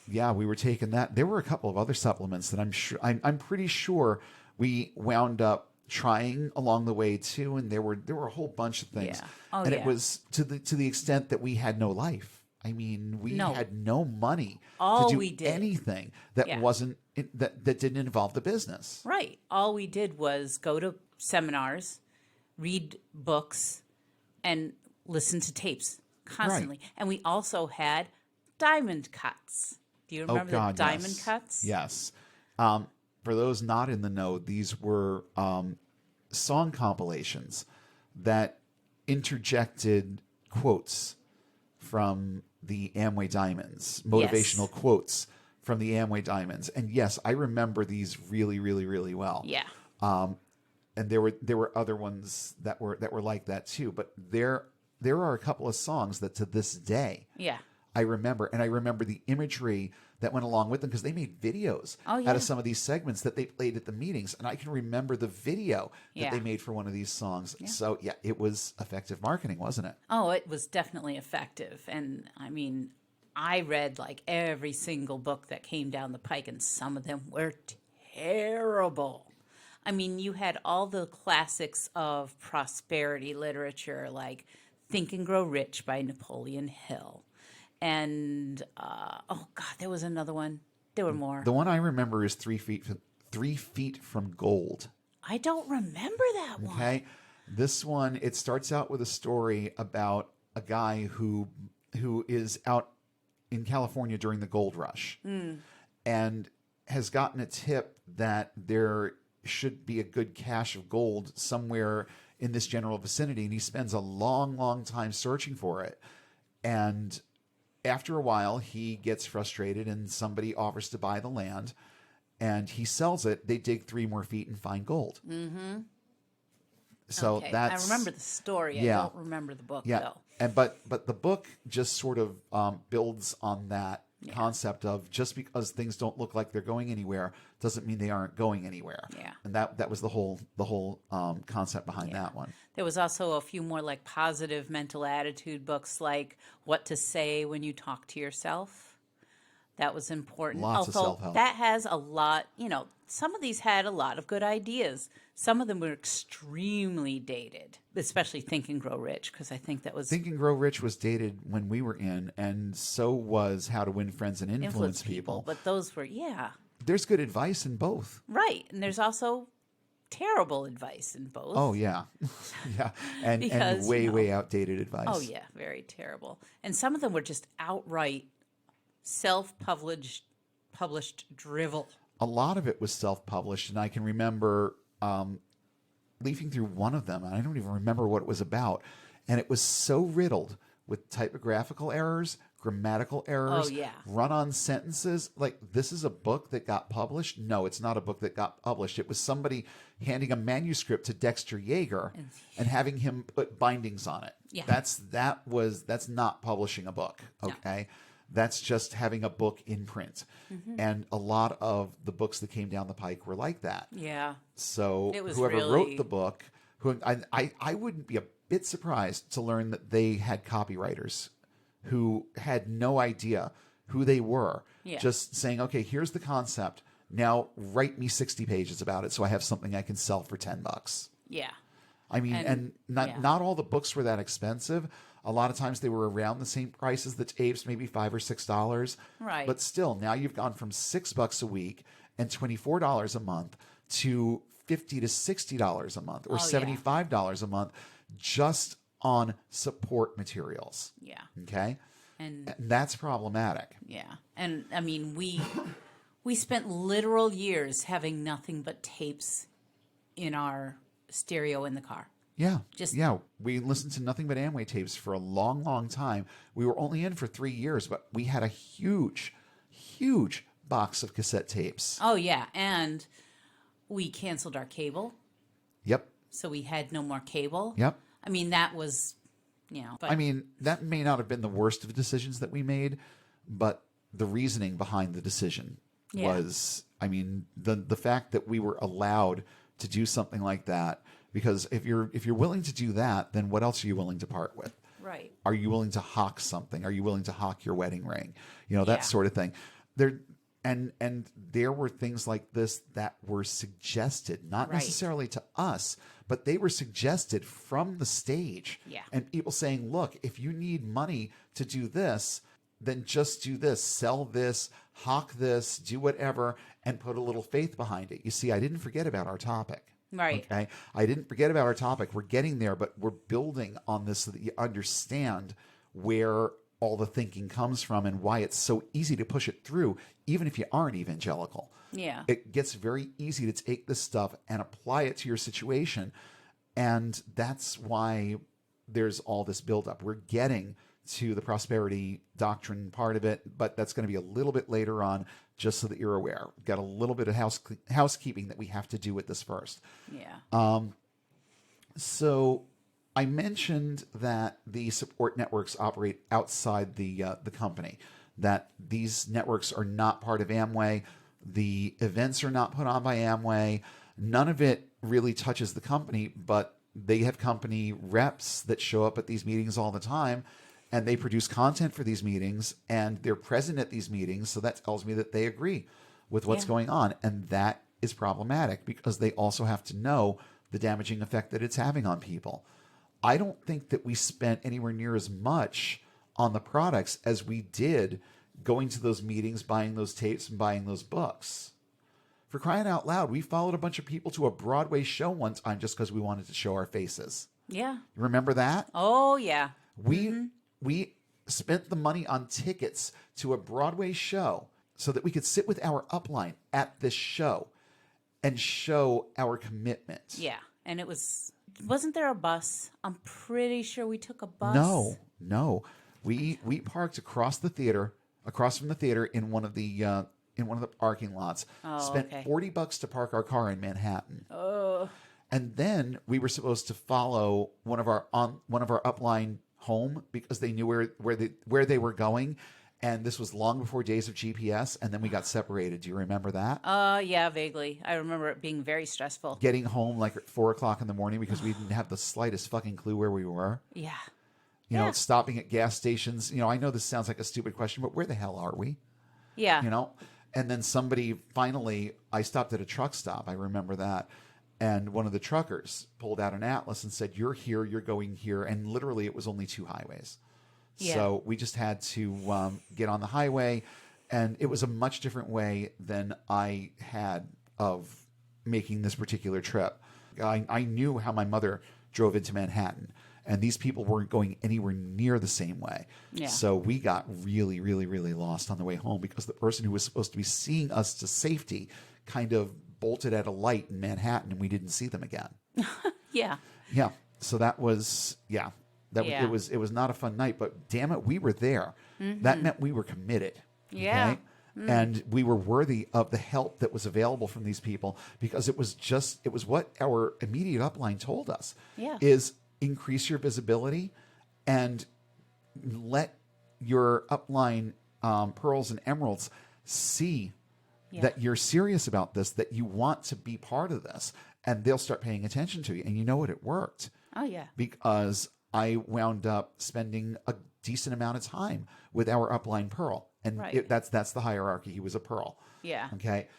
we were taking that. There were a couple of other supplements that I'm pretty sure we wound up trying along the way too, and there were a whole bunch of things. Yeah. Oh, and it was to the extent that we had no life. I mean, we had no money to do anything that wasn't that didn't involve the business. Right. All we did was go to seminars, read books, and listen to tapes constantly. Right. And we also had diamond cuts. Do you remember the diamond cuts? Yes. For those not in the know, these were song compilations that interjected quotes from the Amway Diamonds, motivational quotes from the Amway Diamonds. And yes, I remember these really, really, really well. Yeah. And there were other ones that were like that too. But there are a couple of songs that to this day, I remember, and I remember the imagery that went along with them because they made videos out of some of these segments that they played at the meetings. And I can remember the video that they made for one of these songs. Yeah. So, it was effective marketing, wasn't it? Oh, it was definitely effective. And, I mean, I read like every single book that came down the pike, and some of them were terrible. I mean, you had all the classics of prosperity literature like Think and Grow Rich by Napoleon Hill. And, there was another one. There were more. The one I remember is 3 feet from gold. I don't remember that one. Okay. This one, it starts out with a story about a guy who is out in California during the gold rush and has gotten a tip that there should be a good cache of gold somewhere in this general vicinity. And he spends a long, long time searching for it. And after a while, he gets frustrated and somebody offers to buy the land and he sells it. They dig 3 more feet and find gold. Mm-hmm. So okay. that's, I remember the story. Yeah. I don't remember the book, yeah. though. And but the book just sort of builds on that concept of just because things don't look like they're going anywhere doesn't mean they aren't going anywhere. Yeah. And that was the whole concept behind that one. There was also a few more like positive mental attitude books, like What to Say When You Talk to Yourself. That was important. Lots of self-help. That has a lot, some of these had a lot of good ideas. Some of them were extremely dated, especially Think and Grow Rich, because I think that was... Think and Grow Rich was dated when we were in, and so was How to Win Friends and Influence People. But those were, There's good advice in both. Right. And there's also terrible advice in both. Oh, yeah. Yeah. And Because, way outdated advice. Oh, yeah. Very terrible. And some of them were just outright self-published drivel. A lot of it was self-published, and I can remember leafing through one of them, and I don't even remember what it was about, and it was so riddled with typographical errors, grammatical errors, run-on sentences. Like, this is a book that got published? No, it's not a book that got published. It was somebody handing a manuscript to Dexter Yeager and having him put bindings on it. Yeah. That's not publishing a book, okay? No. That's just having a book in print. Mm-hmm. And a lot of the books that came down the pike were like that. Yeah. So whoever wrote the book, I wouldn't be a bit surprised to learn that they had copywriters who had no idea who they were. Yeah. Just saying, okay, here's the concept. Now write me 60 pages about it so I have something I can sell for $10. Yeah. I mean, and not all the books were that expensive. A lot of times they were around the same price as the tapes, maybe $5 or $6. Right. But still, now you've gone from $6 a week and $24 a month to $50 to $60 a month or $75 a month just on support materials. Yeah. Okay. And that's problematic. Yeah. And I mean, we spent literal years having nothing but tapes in our stereo in the car. Yeah. We listened to nothing but Amway tapes for a long, long time. We were only in for 3 years, but we had a huge box of cassette tapes. Oh, yeah. And we canceled our cable. Yep. So we had no more cable. Yep. I mean, that was, But, I mean, that may not have been the worst of decisions that we made, but the reasoning behind the decision was, I mean, the fact that we were allowed to do something like that. Because if you're willing to do that, then what else are you willing to part with? Right. Are you willing to hawk something? Are you willing to hawk your wedding ring? That sort of thing. And there were things like this that were suggested, not necessarily to us, but they were suggested from the stage. Yeah. And people saying, look, if you need money to do this, then just do this, sell this, hawk this, do whatever, and put a little faith behind it. You see, I didn't forget about our topic. Right. Okay. I didn't forget about our topic. We're getting there, but we're building on this so that you understand where all the thinking comes from and why it's so easy to push it through, even if you aren't evangelical. Yeah. It gets very easy to take this stuff and apply it to your situation. And that's why there's all this buildup. We're getting to the prosperity doctrine part of it, but that's going to be a little bit later on, just so that you're aware. We've got a little bit of housekeeping that we have to do with this first. Yeah. So I mentioned that the support networks operate outside the company, that these networks are not part of Amway. The events are not put on by Amway. None of it really touches the company, but they have company reps that show up at these meetings all the time. And they produce content for these meetings, and they're present at these meetings. So that tells me that they agree with what's going on. And that is problematic because they also have to know the damaging effect that it's having on people. I don't think that we spent anywhere near as much on the products as we did going to those meetings, buying those tapes, and buying those books. For crying out loud, we followed a bunch of people to a Broadway show one time just because we wanted to show our faces. Yeah. You remember that? Oh, yeah. We spent the money on tickets to a Broadway show so that we could sit with our upline at this show and show our commitment. Yeah. And wasn't there a bus? I'm pretty sure we took a bus. No. We parked across from the theater in one of the parking lots. Spent $40 to park our car in Manhattan. Oh. And then we were supposed to follow one of our upline home because they knew where they were going. And this was long before days of GPS, and then we got separated. Do you remember that? Yeah, vaguely. I remember it being very stressful. Getting home like at 4:00 in the morning because we didn't have the slightest fucking clue where we were. Yeah. You know, stopping at gas stations. You know, I know this sounds like a stupid question, but where the hell are we? Yeah. You know? And then I stopped at a truck stop. I remember that. And one of the truckers pulled out an atlas and said, "You're here, you're going here." And literally it was only 2 highways. Yeah. So we just had to get on the highway. And it was a much different way than I had of making this particular trip. I knew how my mother drove into Manhattan. And these people weren't going anywhere near the same way. Yeah. So we got really, really, really lost on the way home because the person who was supposed to be seeing us to safety kind of bolted at a light in Manhattan and we didn't see them again. Yeah. Yeah. So that was, it was not a fun night, but damn it, we were there. That meant we were committed. Yeah. Okay? And we were worthy of the help that was available from these people because it was what our immediate upline told us is increase your visibility and let your upline pearls and emeralds see that you're serious about this, that you want to be part of this, and they'll start paying attention to you. And you know what? It worked. Oh, yeah. Because I wound up spending a decent amount of time with our upline pearl. And that's the hierarchy. He was a pearl. Yeah. Okay.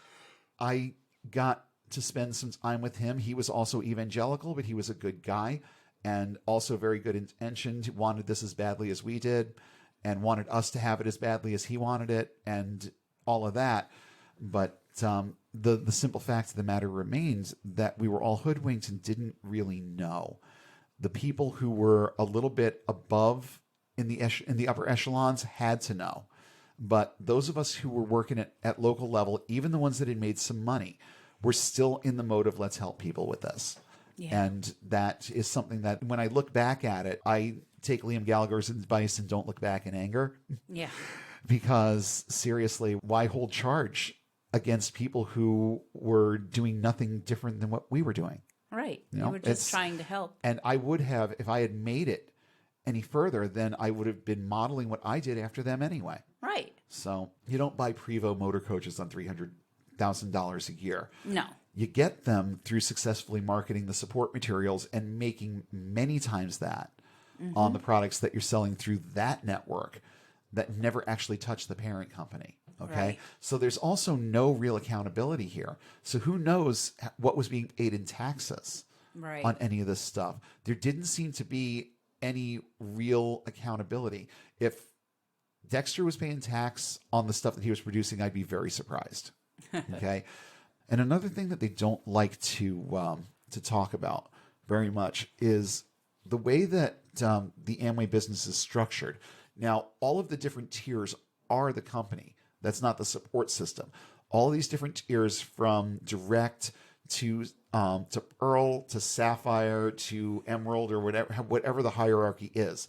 I got to spend some time with him. He was also evangelical, but he was a good guy and also very good intentioned. Wanted this as badly as we did and wanted us to have it as badly as he wanted it and all of that. But the simple fact of the matter remains that we were all hoodwinked and didn't really know. The people who were a little bit above in the upper echelons had to know. But those of us who were working at local level, even the ones that had made some money, were still in the mode of let's help people with this. Yeah. And that is something that when I look back at it, I take Liam Gallagher's advice and don't look back in anger. Yeah. Because seriously, why hold charge against people who were doing nothing different than what we were doing? Right. You were just trying to help. And I would have, if I had made it any further, then I would have been modeling what I did after them anyway. Right. So you don't buy Prevost motor coaches on $300,000 a year. No. You get them through successfully marketing the support materials and making many times that on the products that you're selling through that network that never actually touch the parent company. Okay. Right. So there's also no real accountability here. So who knows what was being paid in taxes on any of this stuff? There didn't seem to be any real accountability. If Dexter was paying tax on the stuff that he was producing, I'd be very surprised. Okay. And another thing that they don't like to talk about very much is the way that the Amway business is structured. Now, all of the different tiers are the company. That's not the support system. All these different tiers, from direct to Pearl to Sapphire to Emerald or whatever the hierarchy is,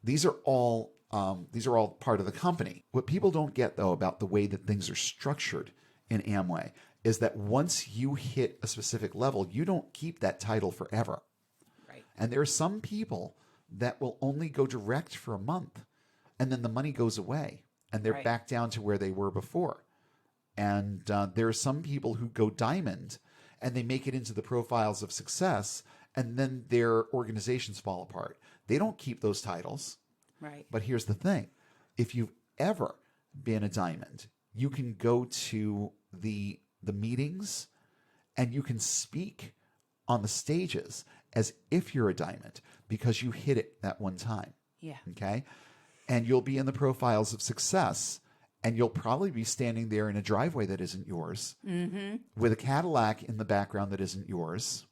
these are all part of the company. What people don't get though about the way that things are structured in Amway is that once you hit a specific level, you don't keep that title forever. Right. And there are some people that will only go direct for a month, and then the money goes away. And they're back down to where they were before. And there are some people who go diamond and they make it into the profiles of success, and then their organizations fall apart. They don't keep those titles. Right. But here's the thing. If you've ever been a diamond, you can go to the meetings and you can speak on the stages as if you're a diamond because you hit it that one time. Yeah. Okay. And you'll be in the profiles of success and you'll probably be standing there in a driveway that isn't yours, with a Cadillac in the background that isn't yours,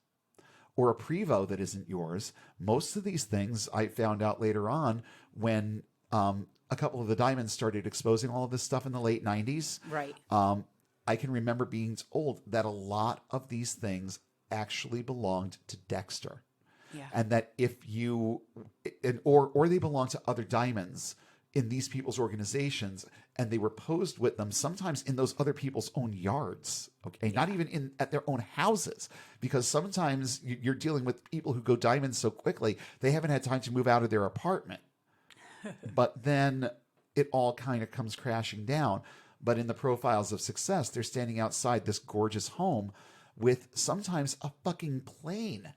or a Prevost that isn't yours. Most of these things I found out later on when a couple of the diamonds started exposing all of this stuff in the late 90s. Right. I can remember being told that a lot of these things actually belonged to Dexter. Yeah. And that if you, or they belong to other diamonds in these people's organizations, and they were posed with them sometimes in those other people's own yards, okay, not even at their own houses, because sometimes you're dealing with people who go diamonds so quickly they haven't had time to move out of their apartment. But then it all kind of comes crashing down. But in the profiles of success, they're standing outside this gorgeous home with sometimes a fucking plane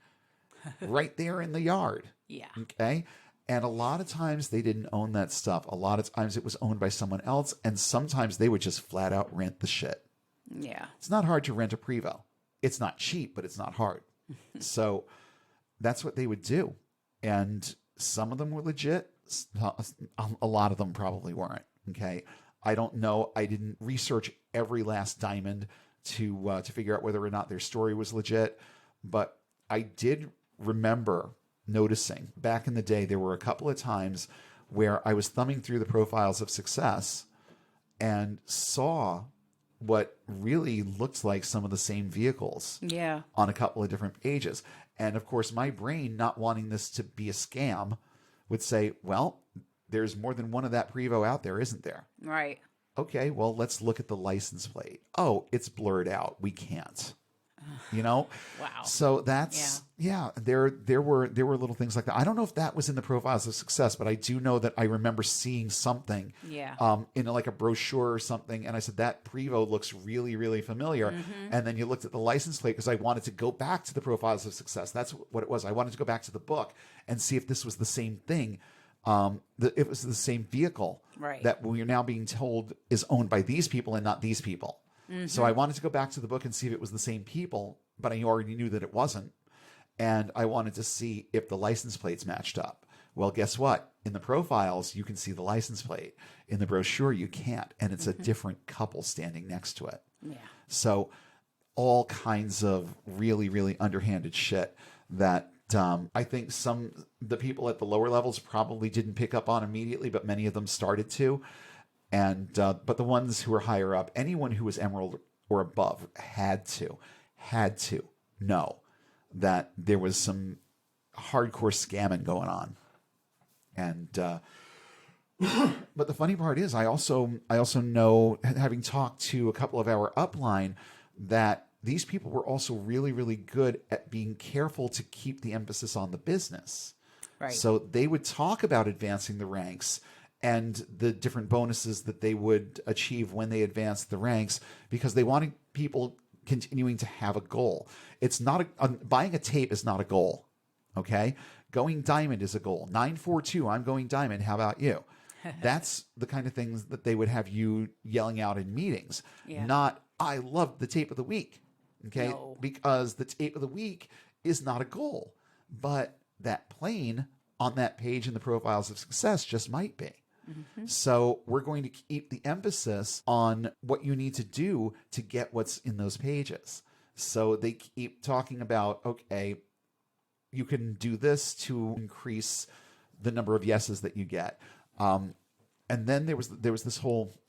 right there in the yard. Yeah. Okay. And a lot of times they didn't own that stuff. A lot of times it was owned by someone else. And sometimes they would just flat out rent the shit. Yeah. It's not hard to rent a Prevost. It's not cheap, but it's not hard. So that's what they would do. And some of them were legit. A lot of them probably weren't. Okay. I don't know. I didn't research every last diamond to figure out whether or not their story was legit. But I did remember noticing back in the day, there were a couple of times where I was thumbing through the profiles of success and saw what really looked like some of the same vehicles on a couple of different pages. And of course, my brain, not wanting this to be a scam, would say, well, there's more than one of that Prevost out there, isn't there? Right. Okay, well, let's look at the license plate. Oh, it's blurred out. We can't. You know? Wow. So that's there were little things like that. I don't know if that was in the profiles of success, but I do know that I remember seeing something in like a brochure or something, and I said that Prevost looks really, really familiar. And then you looked at the license plate because I wanted to go back to the profiles of success. That's what it was. I wanted to go back to the book and see if this was the same thing. It was the same vehicle that we are now being told is owned by these people and not these people. So I wanted to go back to the book and see if it was the same people, but I already knew that it wasn't. And I wanted to see if the license plates matched up. Well, guess what? In the profiles, you can see the license plate. In the brochure, you can't. And it's a different couple standing next to it. Yeah. So all kinds of really, really underhanded shit that I think the people at the lower levels probably didn't pick up on immediately, but many of them started to. And but the ones who were higher up, anyone who was emerald or above had to know that there was some hardcore scamming going on. And but the funny part is, I also know, having talked to a couple of our upline, that these people were also really, really good at being careful to keep the emphasis on the business. Right. So they would talk about advancing the ranks and the different bonuses that they would achieve when they advanced the ranks, because they wanted people continuing to have a goal. It's not buying a tape is not a goal. Okay. Going diamond is a goal. 942, I'm going diamond. How about you? That's the kind of things that they would have you yelling out in meetings. Not, I love the tape of the week. Okay. No. Because the tape of the week is not a goal, but that plane on that page in the profiles of success just might be. So we're going to keep the emphasis on what you need to do to get what's in those pages. So they keep talking about, okay, you can do this to increase the number of yeses that you get. And then there was this whole,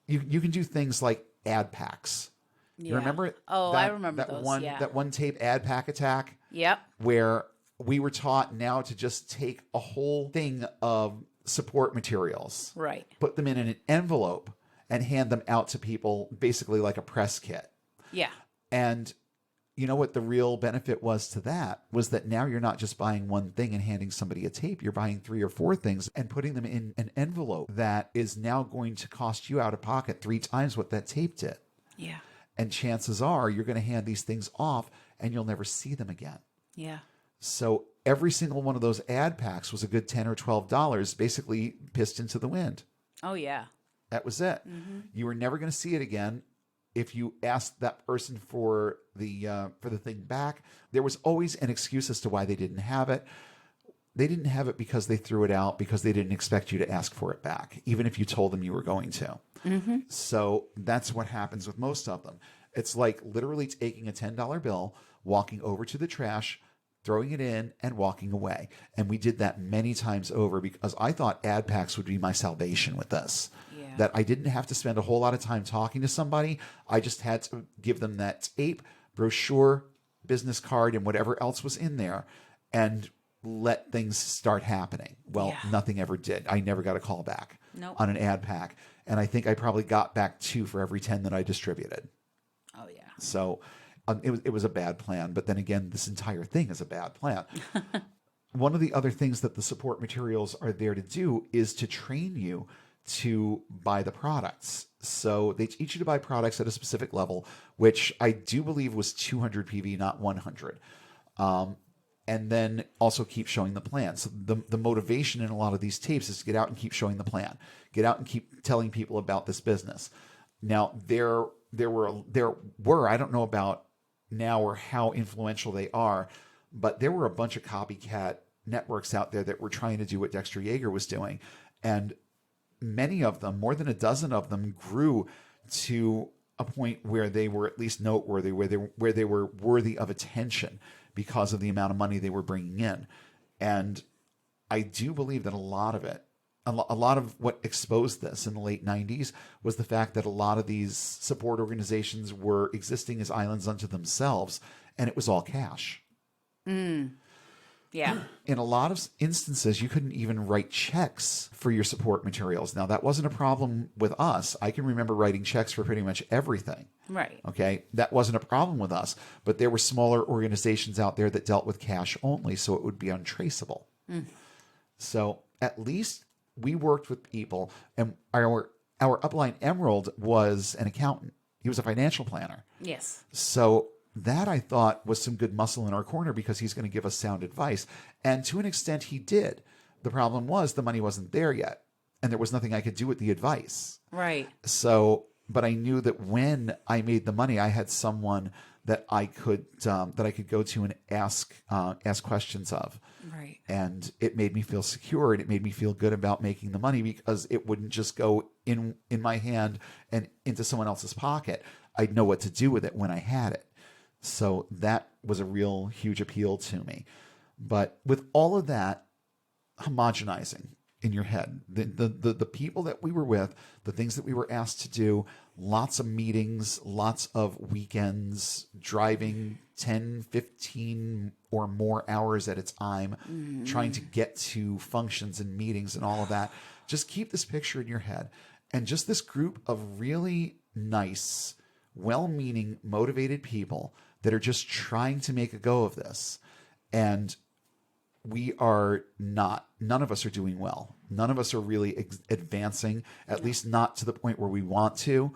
you can do things like ad packs. You remember it? Oh, I remember those. That one tape ad pack attack. Yep. Where we were taught now to just take a whole thing of support materials, right, put them in an envelope and hand them out to people, basically like a press kit. Yeah. And you know what the real benefit was to that was that now you're not just buying one thing and handing somebody a tape. You're buying 3 or 4 things and putting them in an envelope that is now going to cost you out of pocket 3 times what that tape did. Yeah. And chances are you're going to hand these things off and you'll never see them again. Yeah. So every single one of those ad packs was a good $10 or $12, basically pissed into the wind. Oh, yeah. That was it. You were never going to see it again. If you asked that person for the thing back, there was always an excuse as to why they didn't have it. they didn't have it because they threw it out because they didn't expect you to ask for it back, even if you told them you were going to. So that's what happens with most of them. It's like literally taking a $10 bill, walking over to the trash, throwing it in, and walking away. And we did that many times over because I thought ad packs would be my salvation with this. Yeah. That I didn't have to spend a whole lot of time talking to somebody. I just had to give them that tape, brochure, business card, and whatever else was in there, and let things start happening. Well, nothing ever did. I never got a call back on an ad pack. And I think I probably got back 2 for every 10 that I distributed. Oh, yeah. So it was a bad plan. But then again, this entire thing is a bad plan. One of the other things that the support materials are there to do is to train you to buy the products. So they teach you to buy products at a specific level, which I do believe was 200 PV, not 100. And then also keep showing the plan. So the motivation in a lot of these tapes is to get out and keep showing the plan. Get out and keep telling people about this business. Now, there were, I don't know about now or how influential they are, but there were a bunch of copycat networks out there that were trying to do what Dexter Yager was doing. And many of them, more than a dozen of them, grew to a point where they were at least noteworthy, where they were worthy of attention because of the amount of money they were bringing in. And I do believe that a lot of what exposed this in the late 90s was the fact that a lot of these support organizations were existing as islands unto themselves, and it was all cash. Yeah. In a lot of instances, you couldn't even write checks for your support materials. Now, that wasn't a problem with us. I can remember writing checks for pretty much everything. Right. Okay. That wasn't a problem with us. But there were smaller organizations out there that dealt with cash only, so it would be untraceable. So at least we worked with people, and our upline Emerald was an accountant. He was a financial planner. Yes. So that, I thought, was some good muscle in our corner because he's going to give us sound advice. And to an extent, he did. The problem was the money wasn't there yet, and there was nothing I could do with the advice. Right. So, but I knew that when I made the money, I had someone that I could go to and ask questions of. Right. And it made me feel secure, and it made me feel good about making the money because it wouldn't just go in my hand and into someone else's pocket. I'd know what to do with it when I had it. So that was a real huge appeal to me. But with all of that homogenizing in your head, the people that we were with, the things that we were asked to do, lots of meetings, lots of weekends, driving 10, 15 or more hours at a time, trying to get to functions and meetings and all of that. Just keep this picture in your head. And just this group of really nice, well-meaning, motivated people that are just trying to make a go of this. And we are not, none of us are doing well. None of us are really advancing, at least not to the point where we want to.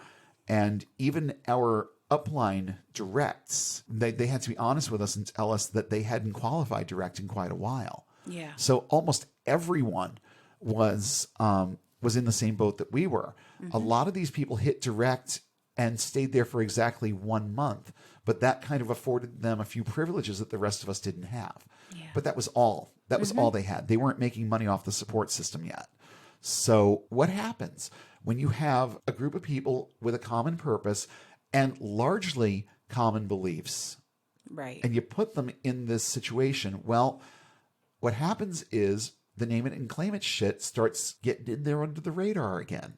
And even our upline directs, they had to be honest with us and tell us that they hadn't qualified direct in quite a while. Yeah. So almost everyone was in the same boat that we were. A lot of these people hit direct and stayed there for exactly 1 month, but that kind of afforded them a few privileges that the rest of us didn't have. Yeah. But that was all. That was all they had. They weren't making money off the support system yet. So what happens when you have a group of people with a common purpose and largely common beliefs? Right. And you put them in this situation? Well, what happens is the name it and claim it shit starts getting in there under the radar again.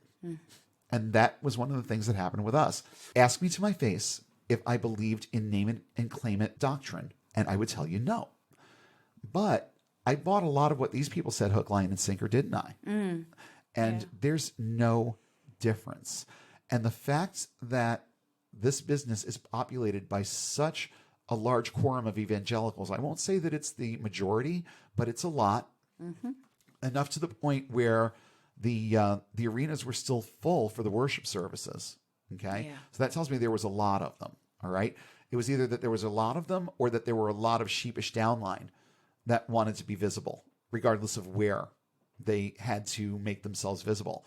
And that was one of the things that happened with us. Ask me to my face if I believed in name it and claim it doctrine, and I would tell you no. But I bought a lot of what these people said hook, line, and sinker, didn't I? And there's no difference. And the fact that this business is populated by such a large quorum of evangelicals, I won't say that it's the majority, but it's a lot. Enough to the point where the arenas were still full for the worship services. Okay. Yeah. So that tells me there was a lot of them. All right. It was either that there was a lot of them or that there were a lot of sheepish downline that wanted to be visible, regardless of where they had to make themselves visible.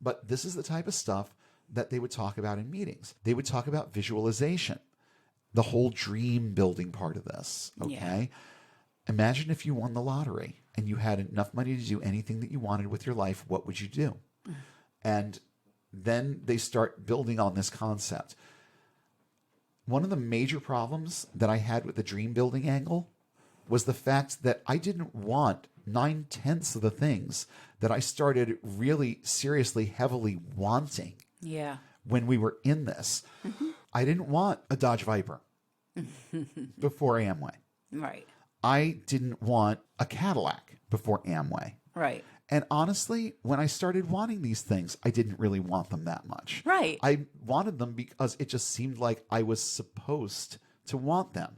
But this is the type of stuff that they would talk about in meetings. They would talk about visualization, the whole dream building part of this. Okay. Imagine if you won the lottery and you had enough money to do anything that you wanted with your life. What would you do? And then they start building on this concept. One of the major problems that I had with the dream building angle was the fact that I didn't want 9/10 of the things that I started really seriously, heavily wanting Yeah. when we were in this. I didn't want a Dodge Viper before Amway. Right. I didn't want a Cadillac before Amway. Right. And honestly, when I started wanting these things, I didn't really want them that much. Right. I wanted them because it just seemed like I was supposed to want them.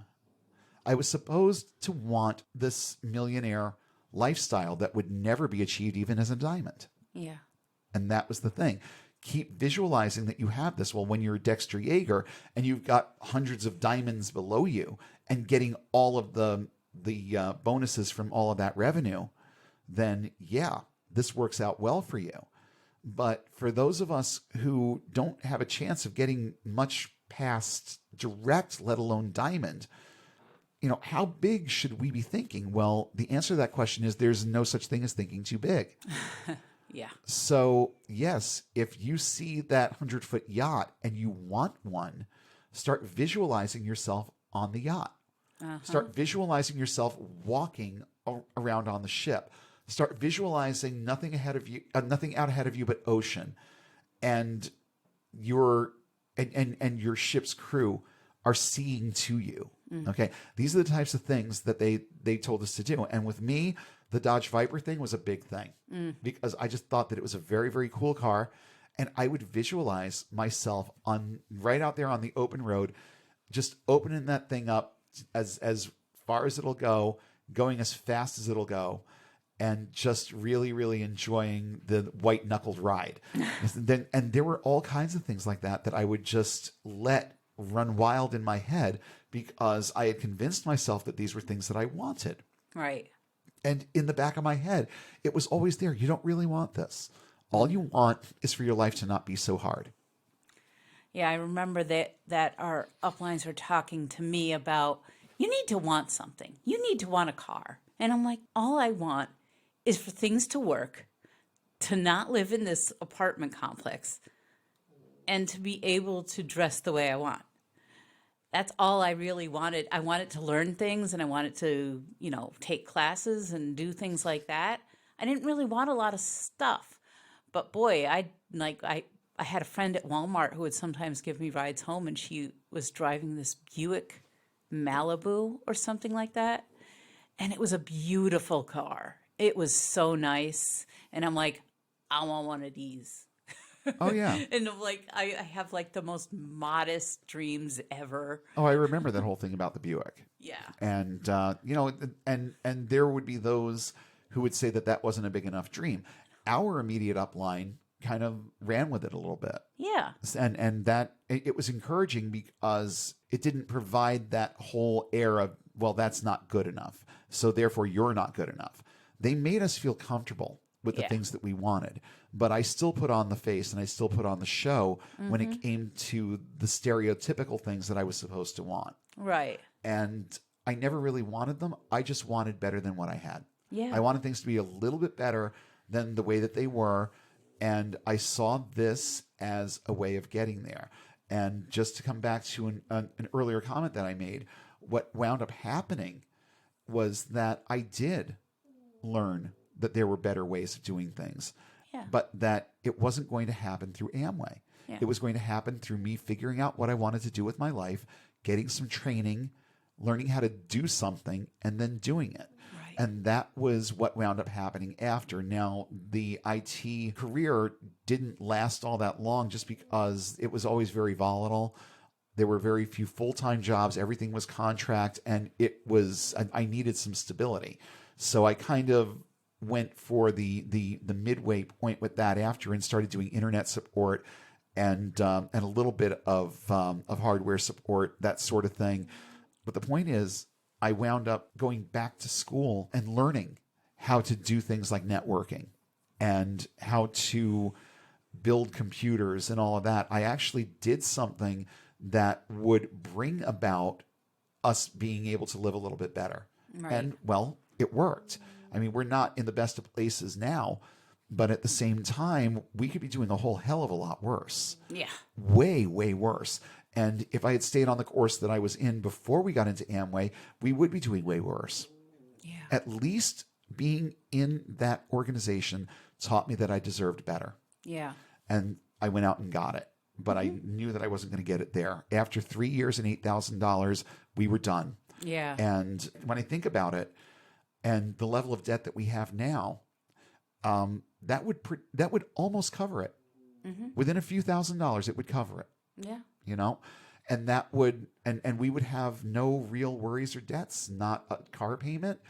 I was supposed to want this millionaire lifestyle that would never be achieved even as a diamond. Yeah. And that was the thing. Keep visualizing that you have this. Well, when you're Dexter Yeager and you've got hundreds of diamonds below you and getting all of the bonuses from all of that revenue, then yeah, this works out well for you. But for those of us who don't have a chance of getting much past direct, let alone diamond, how big should we be thinking? Well, the answer to that question is there's no such thing as thinking too big. Yeah. So yes, if you see that 100-foot yacht and you want one, start visualizing yourself on the yacht. Start visualizing yourself walking around on the ship. Start visualizing nothing ahead of you, nothing out ahead of you but ocean, and your ship's crew are seeing to you. Okay, these are the types of things that they told us to do. And with me, the Dodge Viper thing was a big thing because I just thought that it was a very, very cool car, and I would visualize myself on right out there on the open road, just opening that thing up as far as it'll go, going as fast as it'll go, and just really, really enjoying the white knuckled ride. And there were all kinds of things like that I would just let run wild in my head because I had convinced myself that these were things that I wanted. Right. And in the back of my head, it was always there. You don't really want this. All you want is for your life to not be so hard. Yeah, I remember that our uplines were talking to me about, you need to want something. You need to want a car. And I'm like, all I want is for things to work, to not live in this apartment complex, and to be able to dress the way I want. That's all I really wanted. I wanted to learn things, and I wanted to, take classes and do things like that. I didn't really want a lot of stuff. But boy, I had a friend at Walmart who would sometimes give me rides home, and she was driving this Buick Malibu or something like that. And it was a beautiful car. It was so nice. And I'm like, I want one of these. Oh, yeah. And I'm like, I have like the most modest dreams ever. Oh, I remember that whole thing about the Buick. Yeah. And, and there would be those who would say that wasn't a big enough dream. Our immediate upline kind of ran with it a little bit. Yeah. And that it was encouraging because it didn't provide that whole air of, well, that's not good enough, so therefore you're not good enough. They made us feel comfortable with the things that we wanted, but I still put on the face and I still put on the show when it came to the stereotypical things that I was supposed to want. Right. And I never really wanted them. I just wanted better than what I had. Yeah. I wanted things to be a little bit better than the way that they were. And I saw this as a way of getting there. And just to come back to an earlier comment that I made, what wound up happening was that I did learn that there were better ways of doing things, but that it wasn't going to happen through Amway. Yeah. It was going to happen through me figuring out what I wanted to do with my life, getting some training, learning how to do something, and then doing it. Right. And that was what wound up happening after. Now, the IT career didn't last all that long just because it was always very volatile. There were very few full-time jobs. Everything was contract, and I needed some stability. So I kind of went for the midway point with that after and started doing internet support and a little bit of hardware support, that sort of thing. But the point is, I wound up going back to school and learning how to do things like networking and how to build computers and all of that. I actually did something that would bring about us being able to live a little bit better Right. And, well, it worked. I mean, we're not in the best of places now, but at the same time, we could be doing a whole hell of a lot worse. Yeah. Way, way worse. And if I had stayed on the course that I was in before we got into Amway, we would be doing way worse. Yeah. At least being in that organization taught me that I deserved better. Yeah. And I went out and got it. But I knew that I wasn't going to get it there. After 3 years and $8,000, we were done. Yeah. And when I think about it, and the level of debt that we have now, that would almost cover it. Within a few $1,000s, it would cover it. Yeah. You know, and that would and we would have no real worries or debts, not a car payment,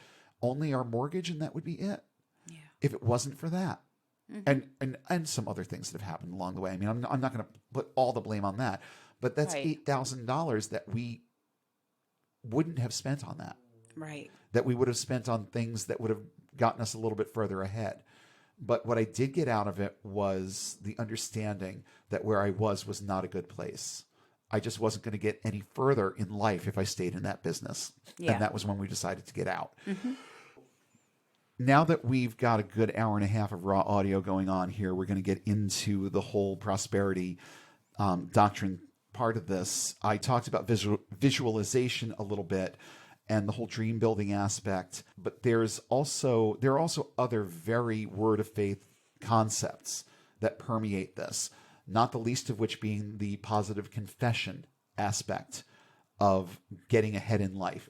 only our mortgage, and that would be it. Yeah. If it wasn't for that. And some other things that have happened along the way. I mean, I'm not going to put all the blame on that, but that's Right. $8,000 that we wouldn't have spent on that. Right. That we would have spent on things that would have gotten us a little bit further ahead. But what I did get out of it was the understanding that where I was not a good place. I just wasn't going to get any further in life if I stayed in that business. Yeah. And that was when we decided to get out. Now that we've got a good hour and a half of raw audio going on here, we're going to get into the whole prosperity doctrine part of this. I talked about visualization a little bit and the whole dream building aspect, but there are also other very word of faith concepts that permeate this, not the least of which being the positive confession aspect of getting ahead in life.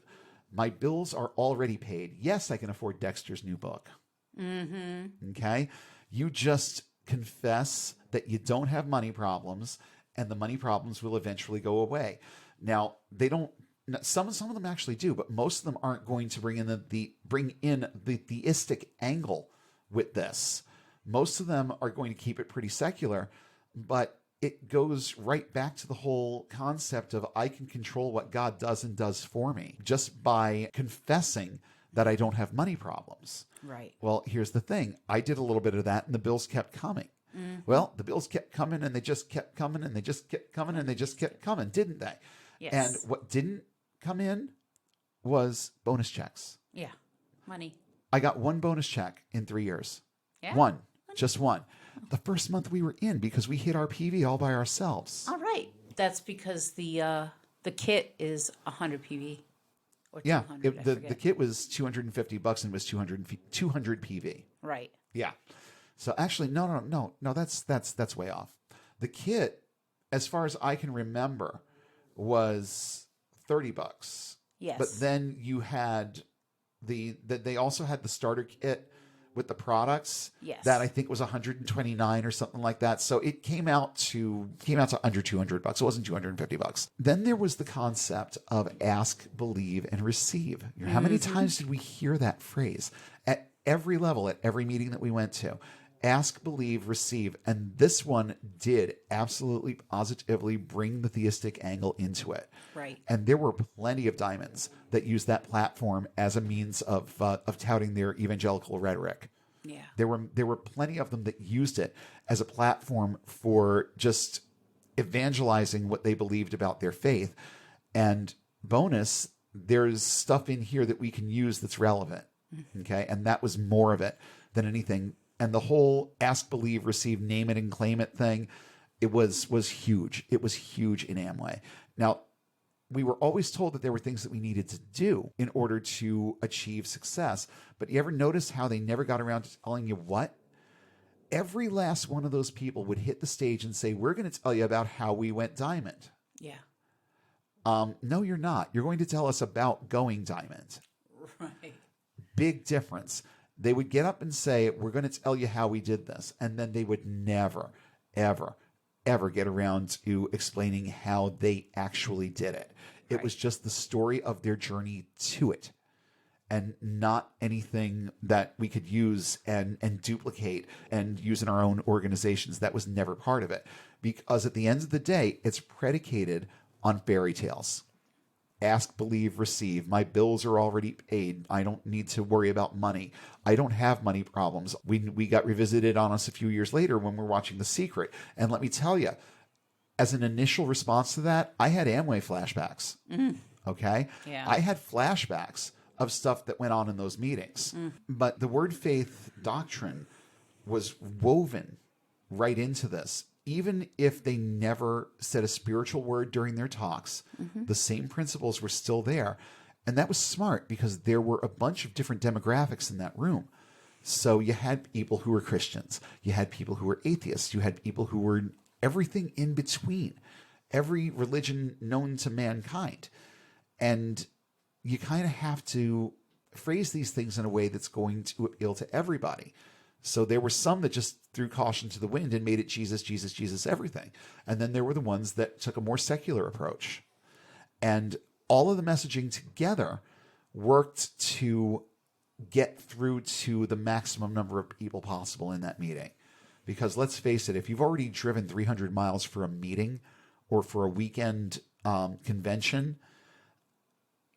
My bills are already paid. Yes, I can afford Dexter's new book. Okay? You just confess that you don't have money problems, and the money problems will eventually go away. Now, they don't. Some of them actually do, but most of them aren't going to bring in the theistic angle with this. Most of them are going to keep it pretty secular, but it goes right back to the whole concept of I can control what God does and does for me just by confessing that I don't have money problems. Right. Well, here's the thing. I did a little bit of that and the bills kept coming. Well, the bills kept coming and they just kept coming and they just kept coming and they just kept coming, didn't they? Yes. And what didn't come in was bonus checks. Yeah. Money. I got one bonus check in 3 years. Yeah. One. Just one. The first month we were in because we hit our PV all by ourselves. All right. That's because the kit is 100 PV or 200. Yeah, I the forget. kit was $250 and was 200 PV. Right. Yeah. So actually, no, that's way off. The kit, as far as I can remember, was $30. Yes. But then you had they also had the starter kit with the products. Yes. That I think was $129 or something like that. So it came out to under $200. It wasn't $250. Then there was the concept of ask, believe, and receive. How many times did we hear that phrase at every level, at every meeting that we went to? Ask, believe, receive. And this one did absolutely positively bring the theistic angle into it. Right. And there were plenty of diamonds that used that platform as a means of touting their evangelical rhetoric. Yeah. There were plenty of them that used it as a platform for just evangelizing what they believed about their faith. And bonus, there's stuff in here that we can use that's relevant. Okay. And that was more of it than anything. And the whole ask, believe, receive, name it and claim it thing, it was huge. It was huge in Amway. Now, we were always told that there were things that we needed to do in order to achieve success. But you ever notice how they never got around to telling you what? Every last one of those people would hit the stage and say, we're going to tell you about how we went diamond. Yeah. No, you're not. You're going to tell us about going diamond. Right. Big difference. They would get up and say, we're going to tell you how we did this. And then they would never, ever, ever get around to explaining how they actually did it. It was just the story of their journey to it and not anything that we could use and duplicate and use in our own organizations. That was never part of it. Because at the end of the day, it's predicated on fairy tales. Ask, believe, receive. My bills are already paid. I don't need to worry about money. I don't have money problems. We got revisited on us a few years later when we're watching The Secret. And let me tell you, as an initial response to that, I had Amway flashbacks. Okay? Yeah. I had flashbacks of stuff that went on in those meetings. But the word faith doctrine was woven right into this. Even if they never said a spiritual word during their talks, the same principles were still there. And that was smart because there were a bunch of different demographics in that room. So you had people who were Christians, you had people who were atheists, you had people who were everything in between, every religion known to mankind. And you kind of have to phrase these things in a way that's going to appeal to everybody. So there were some that just threw caution to the wind and made it Jesus, Jesus, Jesus, everything. And then there were the ones that took a more secular approach. And all of the messaging together worked to get through to the maximum number of people possible in that meeting. Because let's face it, if you've already driven 300 miles for a meeting or for a weekend convention,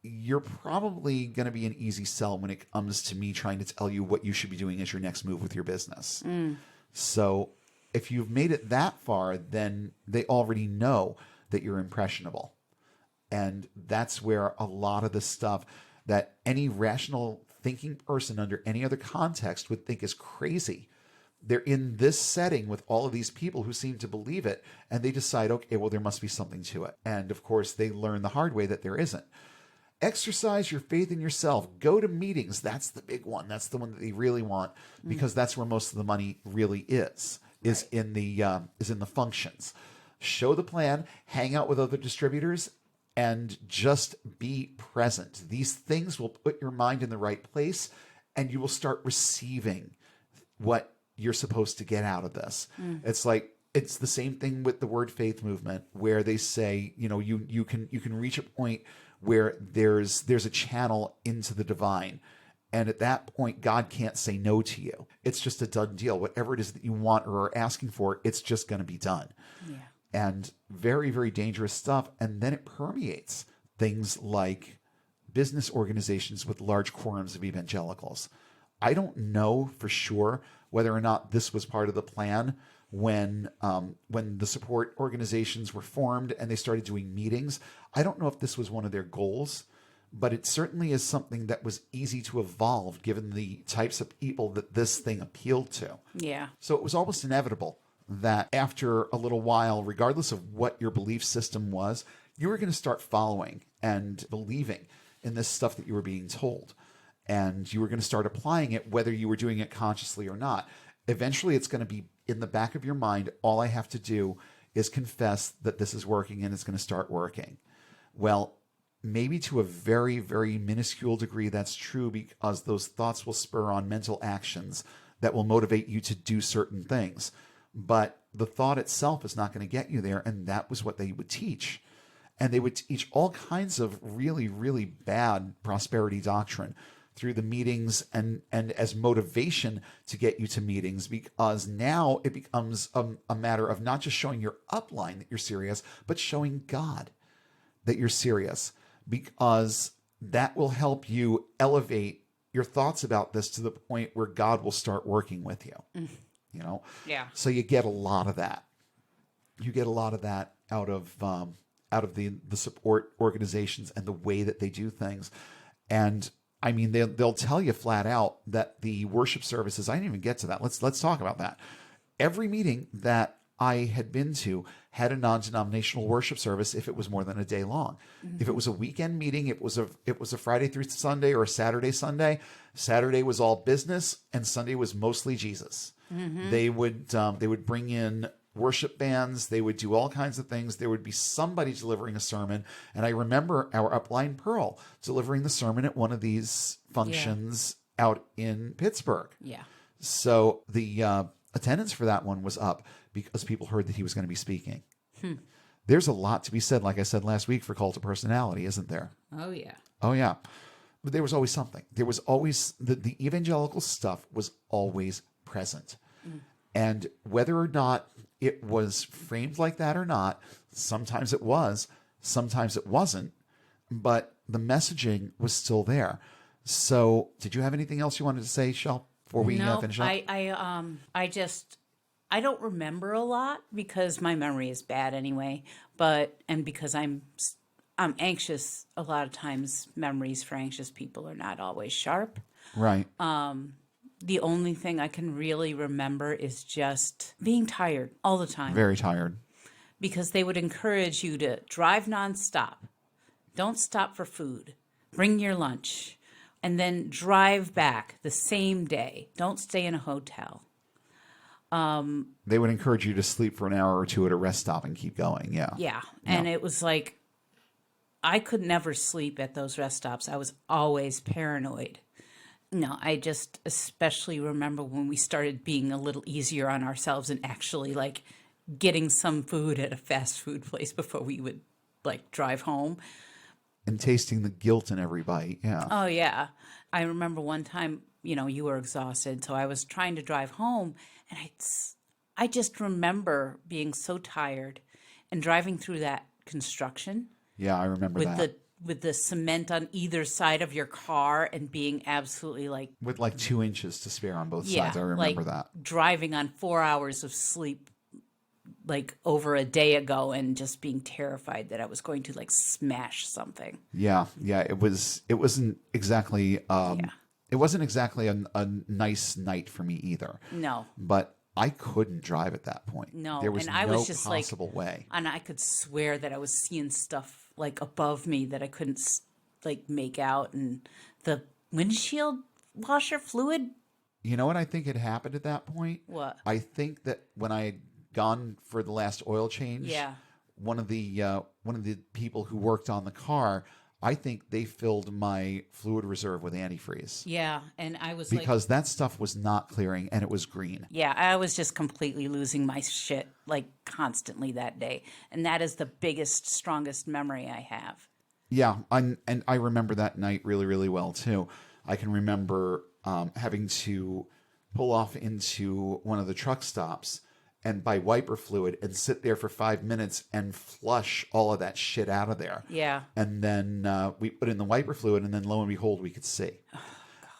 you're probably going to be an easy sell when it comes to me trying to tell you what you should be doing as your next move with your business. So if you've made it that far, then they already know that you're impressionable. And that's where a lot of the stuff that any rational thinking person under any other context would think is crazy. They're in this setting with all of these people who seem to believe it, and they decide, okay, well, there must be something to it. And of course, they learn the hard way that there isn't. Exercise your faith in yourself. Go to meetings. That's the big one. That's the one that they really want, because that's where most of the money really is in the functions. Show the plan, hang out with other distributors, and just be present. These things will put your mind in the right place, and you will start receiving what you're supposed to get out of this. It's the same thing with the word faith movement, where they say, you can reach a point where there's a channel into the divine. And at that point, God can't say no to you. It's just a done deal. Whatever it is that you want or are asking for, it's just going to be done. Yeah. And very, very dangerous stuff. And then it permeates things like business organizations with large quorums of evangelicals. I don't know for sure whether or not this was part of the plan when the support organizations were formed and they started doing meetings. I don't know if this was one of their goals, but it certainly is something that was easy to evolve given the types of people that this thing appealed to. Yeah. So it was almost inevitable that after a little while, regardless of what your belief system was, you were going to start following and believing in this stuff that you were being told. And you were going to start applying it, whether you were doing it consciously or not. Eventually, it's going to be in the back of your mind. All I have to do is confess that this is working, and it's going to start working. Well, maybe to a very, very minuscule degree, that's true, because those thoughts will spur on mental actions that will motivate you to do certain things. But the thought itself is not going to get you there, and that was what they would teach. And they would teach all kinds of really, really bad prosperity doctrine through the meetings and as motivation to get you to meetings, because now it becomes a matter of not just showing your upline that you're serious, but showing God that you're serious, because that will help you elevate your thoughts about this to the point where God will start working with you. Yeah. So you get a lot of that. You get a lot of that out of the support organizations and the way that they do things. And I mean, they'll tell you flat out that the worship services, I didn't even get to that. Let's talk about that. Every meeting that I had been to had a non-denominational worship service if it was more than a day long. Mm-hmm. If it was a weekend meeting, it was a Friday through Sunday or a Saturday, Sunday. Saturday was all business and Sunday was mostly Jesus. Mm-hmm. They would bring in worship bands. They would do all kinds of things. There would be somebody delivering a sermon. And I remember our upline Pearl delivering the sermon at one of these functions out in Pittsburgh. Yeah. So the attendance for that one was up because people heard that he was going to be speaking. There's a lot to be said, like I said last week, for cult of personality, isn't there? Oh, yeah. Oh, yeah. But there was always something. There was always, the evangelical stuff was always present. And whether or not it was framed like that or not, sometimes it was, sometimes it wasn't, but the messaging was still there. So did you have anything else you wanted to say, Shelle, before we finish up? I don't remember a lot because my memory is bad anyway, and because I'm I'm anxious. A lot of times, memories for anxious people are not always sharp. Right. The only thing I can really remember is just being tired all the time. Very tired. Because they would encourage you to drive nonstop. Don't stop for food. Bring your lunch. And then drive back the same day. Don't stay in a hotel. They would encourage you to sleep for an hour or two at a rest stop and keep going. Yeah. Yeah. And it was like, I could never sleep at those rest stops. I was always paranoid. No, I just especially remember when we started being a little easier on ourselves and actually like getting some food at a fast food place before we would like drive home. And tasting the guilt in every bite. Yeah. Oh, yeah. I remember one time, you were exhausted. So I was trying to drive home and I just remember being so tired and driving through that construction. Yeah, I remember that. With the cement on either side of your car and being absolutely like... With like 2 inches to spare on both sides. I remember that. Driving on 4 hours of sleep like over a day ago and just being terrified that I was going to like smash something. Yeah. It wasn't exactly it wasn't exactly a nice night for me either. No. But I couldn't drive at that point. No. There was and I no was just possible way. And I could swear that I was seeing stuff like above me that I couldn't like make out, and the windshield washer fluid. You know what I think had happened at that point? What? I think that when I had gone for the last oil change, one of the people who worked on the car, I think they filled my fluid reserve with antifreeze. Yeah, and I was because that stuff was not clearing and it was green. Yeah, I was just completely losing my shit like constantly that day, and that is the biggest, strongest memory I have. Yeah, and I remember that night really, really well too. I can remember having to pull off into one of the truck stops and buy wiper fluid and sit there for 5 minutes and flush all of that shit out of there. Yeah. And then we put in the wiper fluid, and then lo and behold, we could see.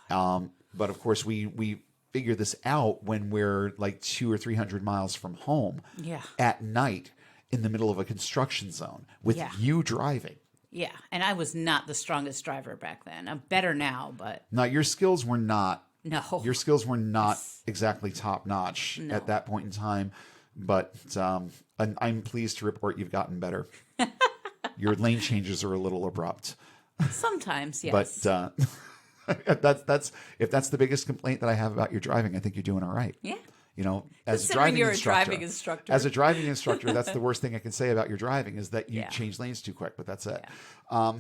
But of course, we figure this out when we're like 200 or 300 miles from home. Yeah. At night in the middle of a construction zone with you driving. Yeah, and I was not the strongest driver back then. I'm better now, but... Now, your skills were not... No. Your skills were not exactly top-notch at that point in time, but I'm pleased to report you've gotten better. Your lane changes are a little abrupt. Sometimes, yes. But that's if that's the biggest complaint that I have about your driving, I think you're doing all right. Yeah. As a driving instructor. As a driving instructor, that's the worst thing I can say about your driving is that you change lanes too quick, but that's it. Yeah.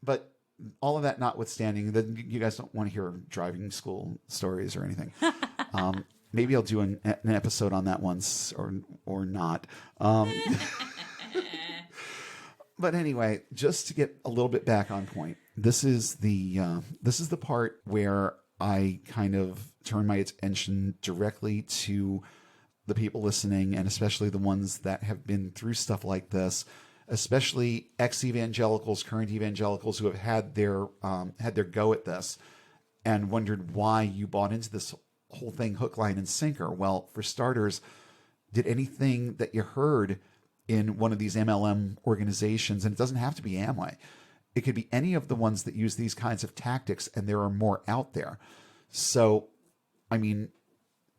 But all of that notwithstanding, then you guys don't want to hear driving school stories or anything. Maybe I'll do an episode on that once or not. But anyway, just to get a little bit back on point, this is the part where I kind of turn my attention directly to the people listening, and especially the ones that have been through stuff like this, especially ex-evangelicals, current evangelicals who have had their go at this and wondered why you bought into this whole thing hook, line, and sinker. Well, for starters, did anything that you heard in one of these MLM organizations, and it doesn't have to be Amway, it could be any of the ones that use these kinds of tactics, and there are more out there. So, I mean,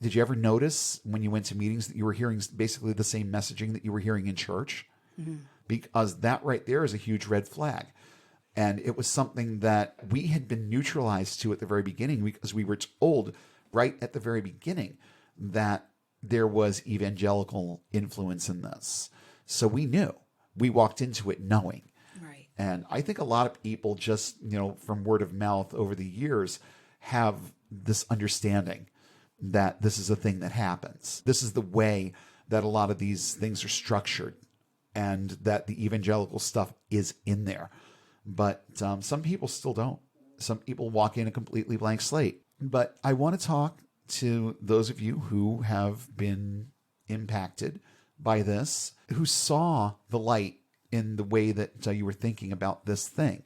did you ever notice when you went to meetings that you were hearing basically the same messaging that you were hearing in church? Mm-hmm. Because that right there is a huge red flag. And it was something that we had been neutralized to at the very beginning, because we were told right at the very beginning that there was evangelical influence in this. So we knew. We walked into it knowing. Right. And I think a lot of people just, from word of mouth over the years have this understanding that this is a thing that happens. This is the way that a lot of these things are structured, and that the evangelical stuff is in there. But some people still don't. Some people walk in a completely blank slate. But I want to talk to those of you who have been impacted by this, who saw the light in the way that you were thinking about this thing.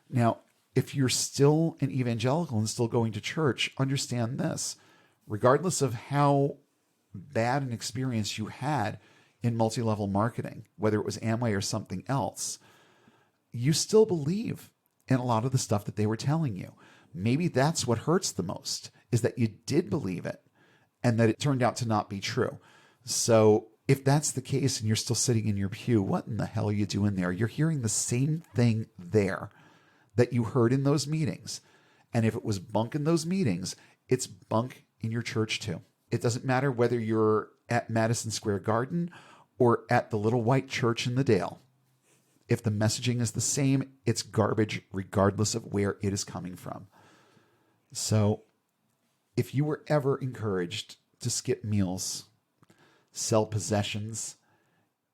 Now, if you're still an evangelical and still going to church, understand this. Regardless of how bad an experience you had in multi-level marketing, whether it was Amway or something else, you still believe in a lot of the stuff that they were telling you. Maybe that's what hurts the most, is that you did believe it and that it turned out to not be true. So if that's the case and you're still sitting in your pew, what in the hell are you doing there? You're hearing the same thing there that you heard in those meetings. And if it was bunk in those meetings, it's bunk in your church too. It doesn't matter whether you're at Madison Square Garden or at the little white church in the Dale. If the messaging is the same, it's garbage regardless of where it is coming from. So if you were ever encouraged to skip meals, sell possessions,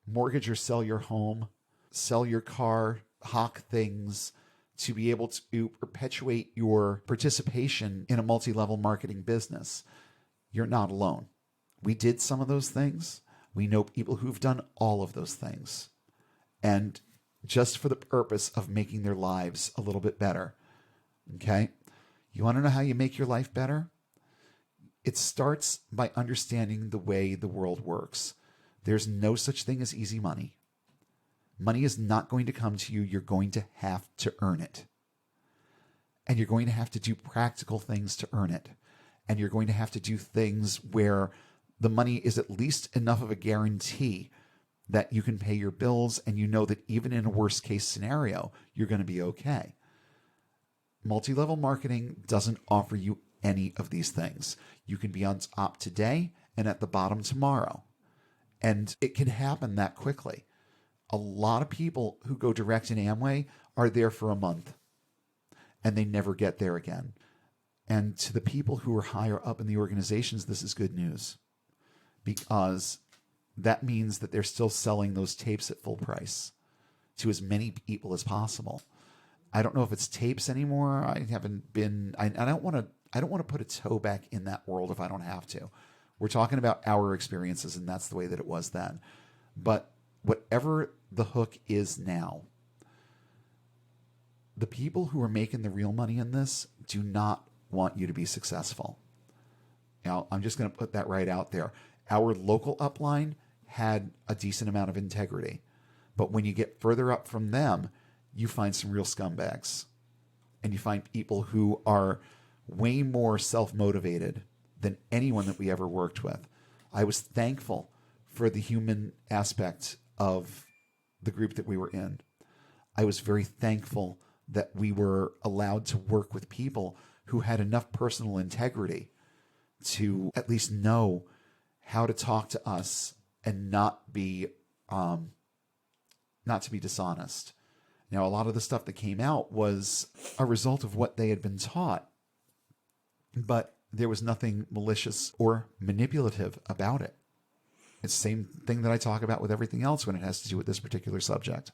mortgage or sell your home, sell your car, hawk things to be able to perpetuate your participation in a multi-level marketing business, you're not alone. We did some of those things. We know people who've done all of those things. And just for the purpose of making their lives a little bit better. Okay? You want to know how you make your life better? It starts by understanding the way the world works. There's no such thing as easy money. Money is not going to come to you. You're going to have to earn it. And you're going to have to do practical things to earn it. And you're going to have to do things where the money is at least enough of a guarantee that you can pay your bills and you know that even in a worst case scenario, you're going to be okay. Multi-level marketing doesn't offer you any of these things. You can be on top today and at the bottom tomorrow. And it can happen that quickly. A lot of people who go direct in Amway are there for a month and they never get there again. And to the people who are higher up in the organizations, this is good news, because that means that they're still selling those tapes at full price to as many people as possible. I don't know if it's tapes anymore. I don't want to put a toe back in that world if I don't have to. We're talking about our experiences, and that's the way that it was then. But whatever the hook is now, the people who are making the real money in this do not want you to be successful. Now, I'm just going to put that right out there. Our local upline had a decent amount of integrity. But when you get further up from them, you find some real scumbags. And you find people who are way more self-motivated than anyone that we ever worked with. I was thankful for the human aspect of the group that we were in. I was very thankful that we were allowed to work with people who had enough personal integrity to at least know how to talk to us and not to be dishonest. Now, a lot of the stuff that came out was a result of what they had been taught, but there was nothing malicious or manipulative about it. It's the same thing that I talk about with everything else when it has to do with this particular subject.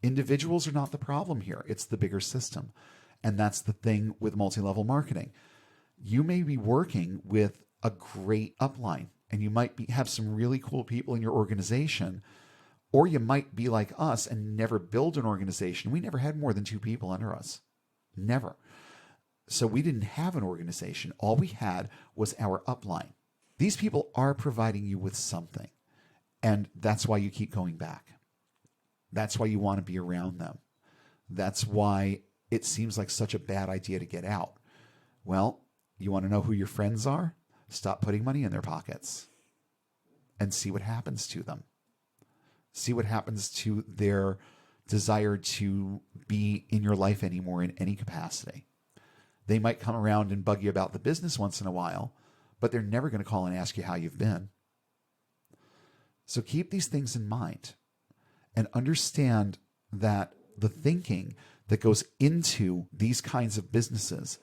Individuals are not the problem here. It's the bigger system. And that's the thing with multi-level marketing. You may be working with a great upline, and you might have some really cool people in your organization, or you might be like us and never build an organization. We never had more than 2 people under us. Never. So we didn't have an organization. All we had was our upline. These people are providing you with something, and that's why you keep going back. That's why you want to be around them. That's why it seems like such a bad idea to get out. Well, you want to know who your friends are? Stop putting money in their pockets and see what happens to them. See what happens to their desire to be in your life anymore in any capacity. They might come around and bug you about the business once in a while, but they're never going to call and ask you how you've been. So keep these things in mind and understand that the thinking that goes into these kinds of businesses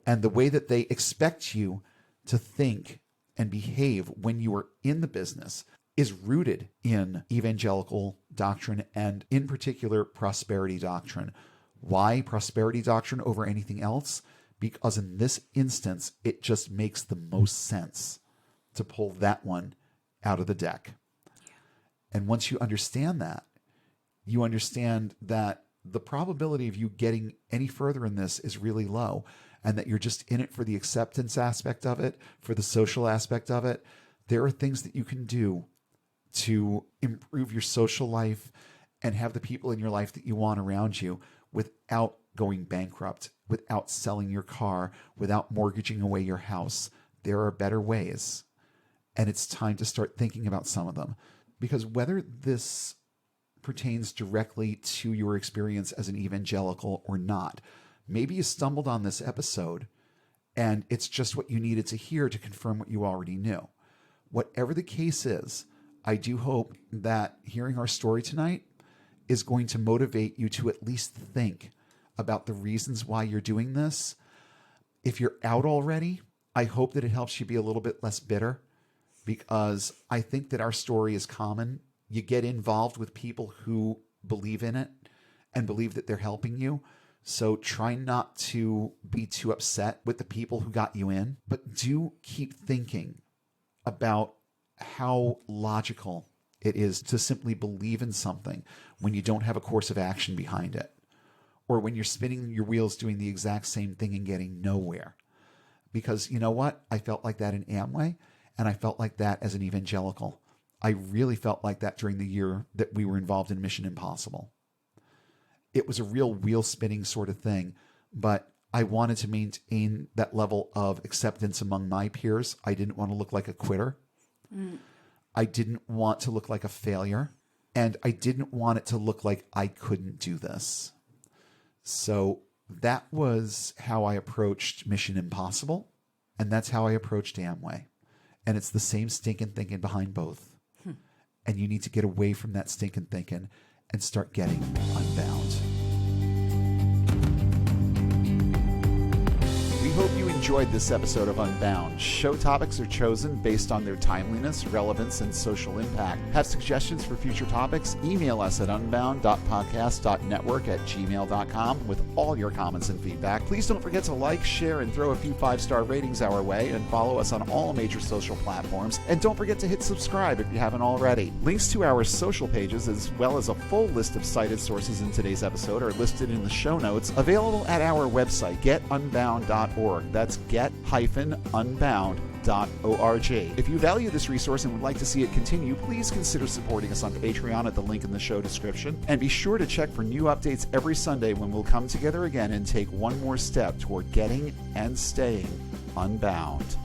and the way that they expect you to think and behave when you are in the business is rooted in evangelical doctrine and in particular prosperity doctrine. Why prosperity doctrine over anything else? Because in this instance, it just makes the most sense to pull that one out of the deck. And once you understand that, you understand that the probability of you getting any further in this is really low, and that you're just in it for the acceptance aspect of it, for the social aspect of it. There are things that you can do to improve your social life and have the people in your life that you want around you without going bankrupt, without selling your car, without mortgaging away your house. There are better ways. And it's time to start thinking about some of them. Because whether this pertains directly to your experience as an evangelical or not, maybe you stumbled on this episode and it's just what you needed to hear to confirm what you already knew. Whatever the case is, I do hope that hearing our story tonight is going to motivate you to at least think about the reasons why you're doing this. If you're out already, I hope that it helps you be a little bit less bitter, because I think that our story is common. You get involved with people who believe in it and believe that they're helping you. So try not to be too upset with the people who got you in, but do keep thinking about how logical it is to simply believe in something when you don't have a course of action behind it, or when you're spinning your wheels doing the exact same thing and getting nowhere. Because you know what? I felt like that in Amway, and I felt like that as an evangelical. I really felt like that during the year that we were involved in Mission Impossible. It was a real wheel spinning sort of thing, but I wanted to maintain that level of acceptance among my peers. I didn't want to look like a quitter. I didn't want to look like a failure, and I didn't want it to look like I couldn't do this. So that was how I approached Mission Impossible, and that's how I approached Amway. And it's the same stinking thinking behind both. And you need to get away from that stinking thinking and start getting unbound. We hope you enjoyed this episode of Unbound. Show topics are chosen based on their timeliness, relevance, and social impact. Have suggestions for future topics? Email us at unbound.podcast.network@gmail.com with all your comments and feedback. Please don't forget to like, share, and throw a few 5-star ratings our way, and follow us on all major social platforms. And don't forget to hit subscribe if you haven't already. Links to our social pages, as well as a full list of cited sources in today's episode, are listed in the show notes, available at our website, getunbound.org. That's get-unbound.org. If you value this resource and would like to see it continue, please consider supporting us on Patreon at the link in the show description. And be sure to check for new updates every Sunday when we'll come together again and take one more step toward getting and staying unbound.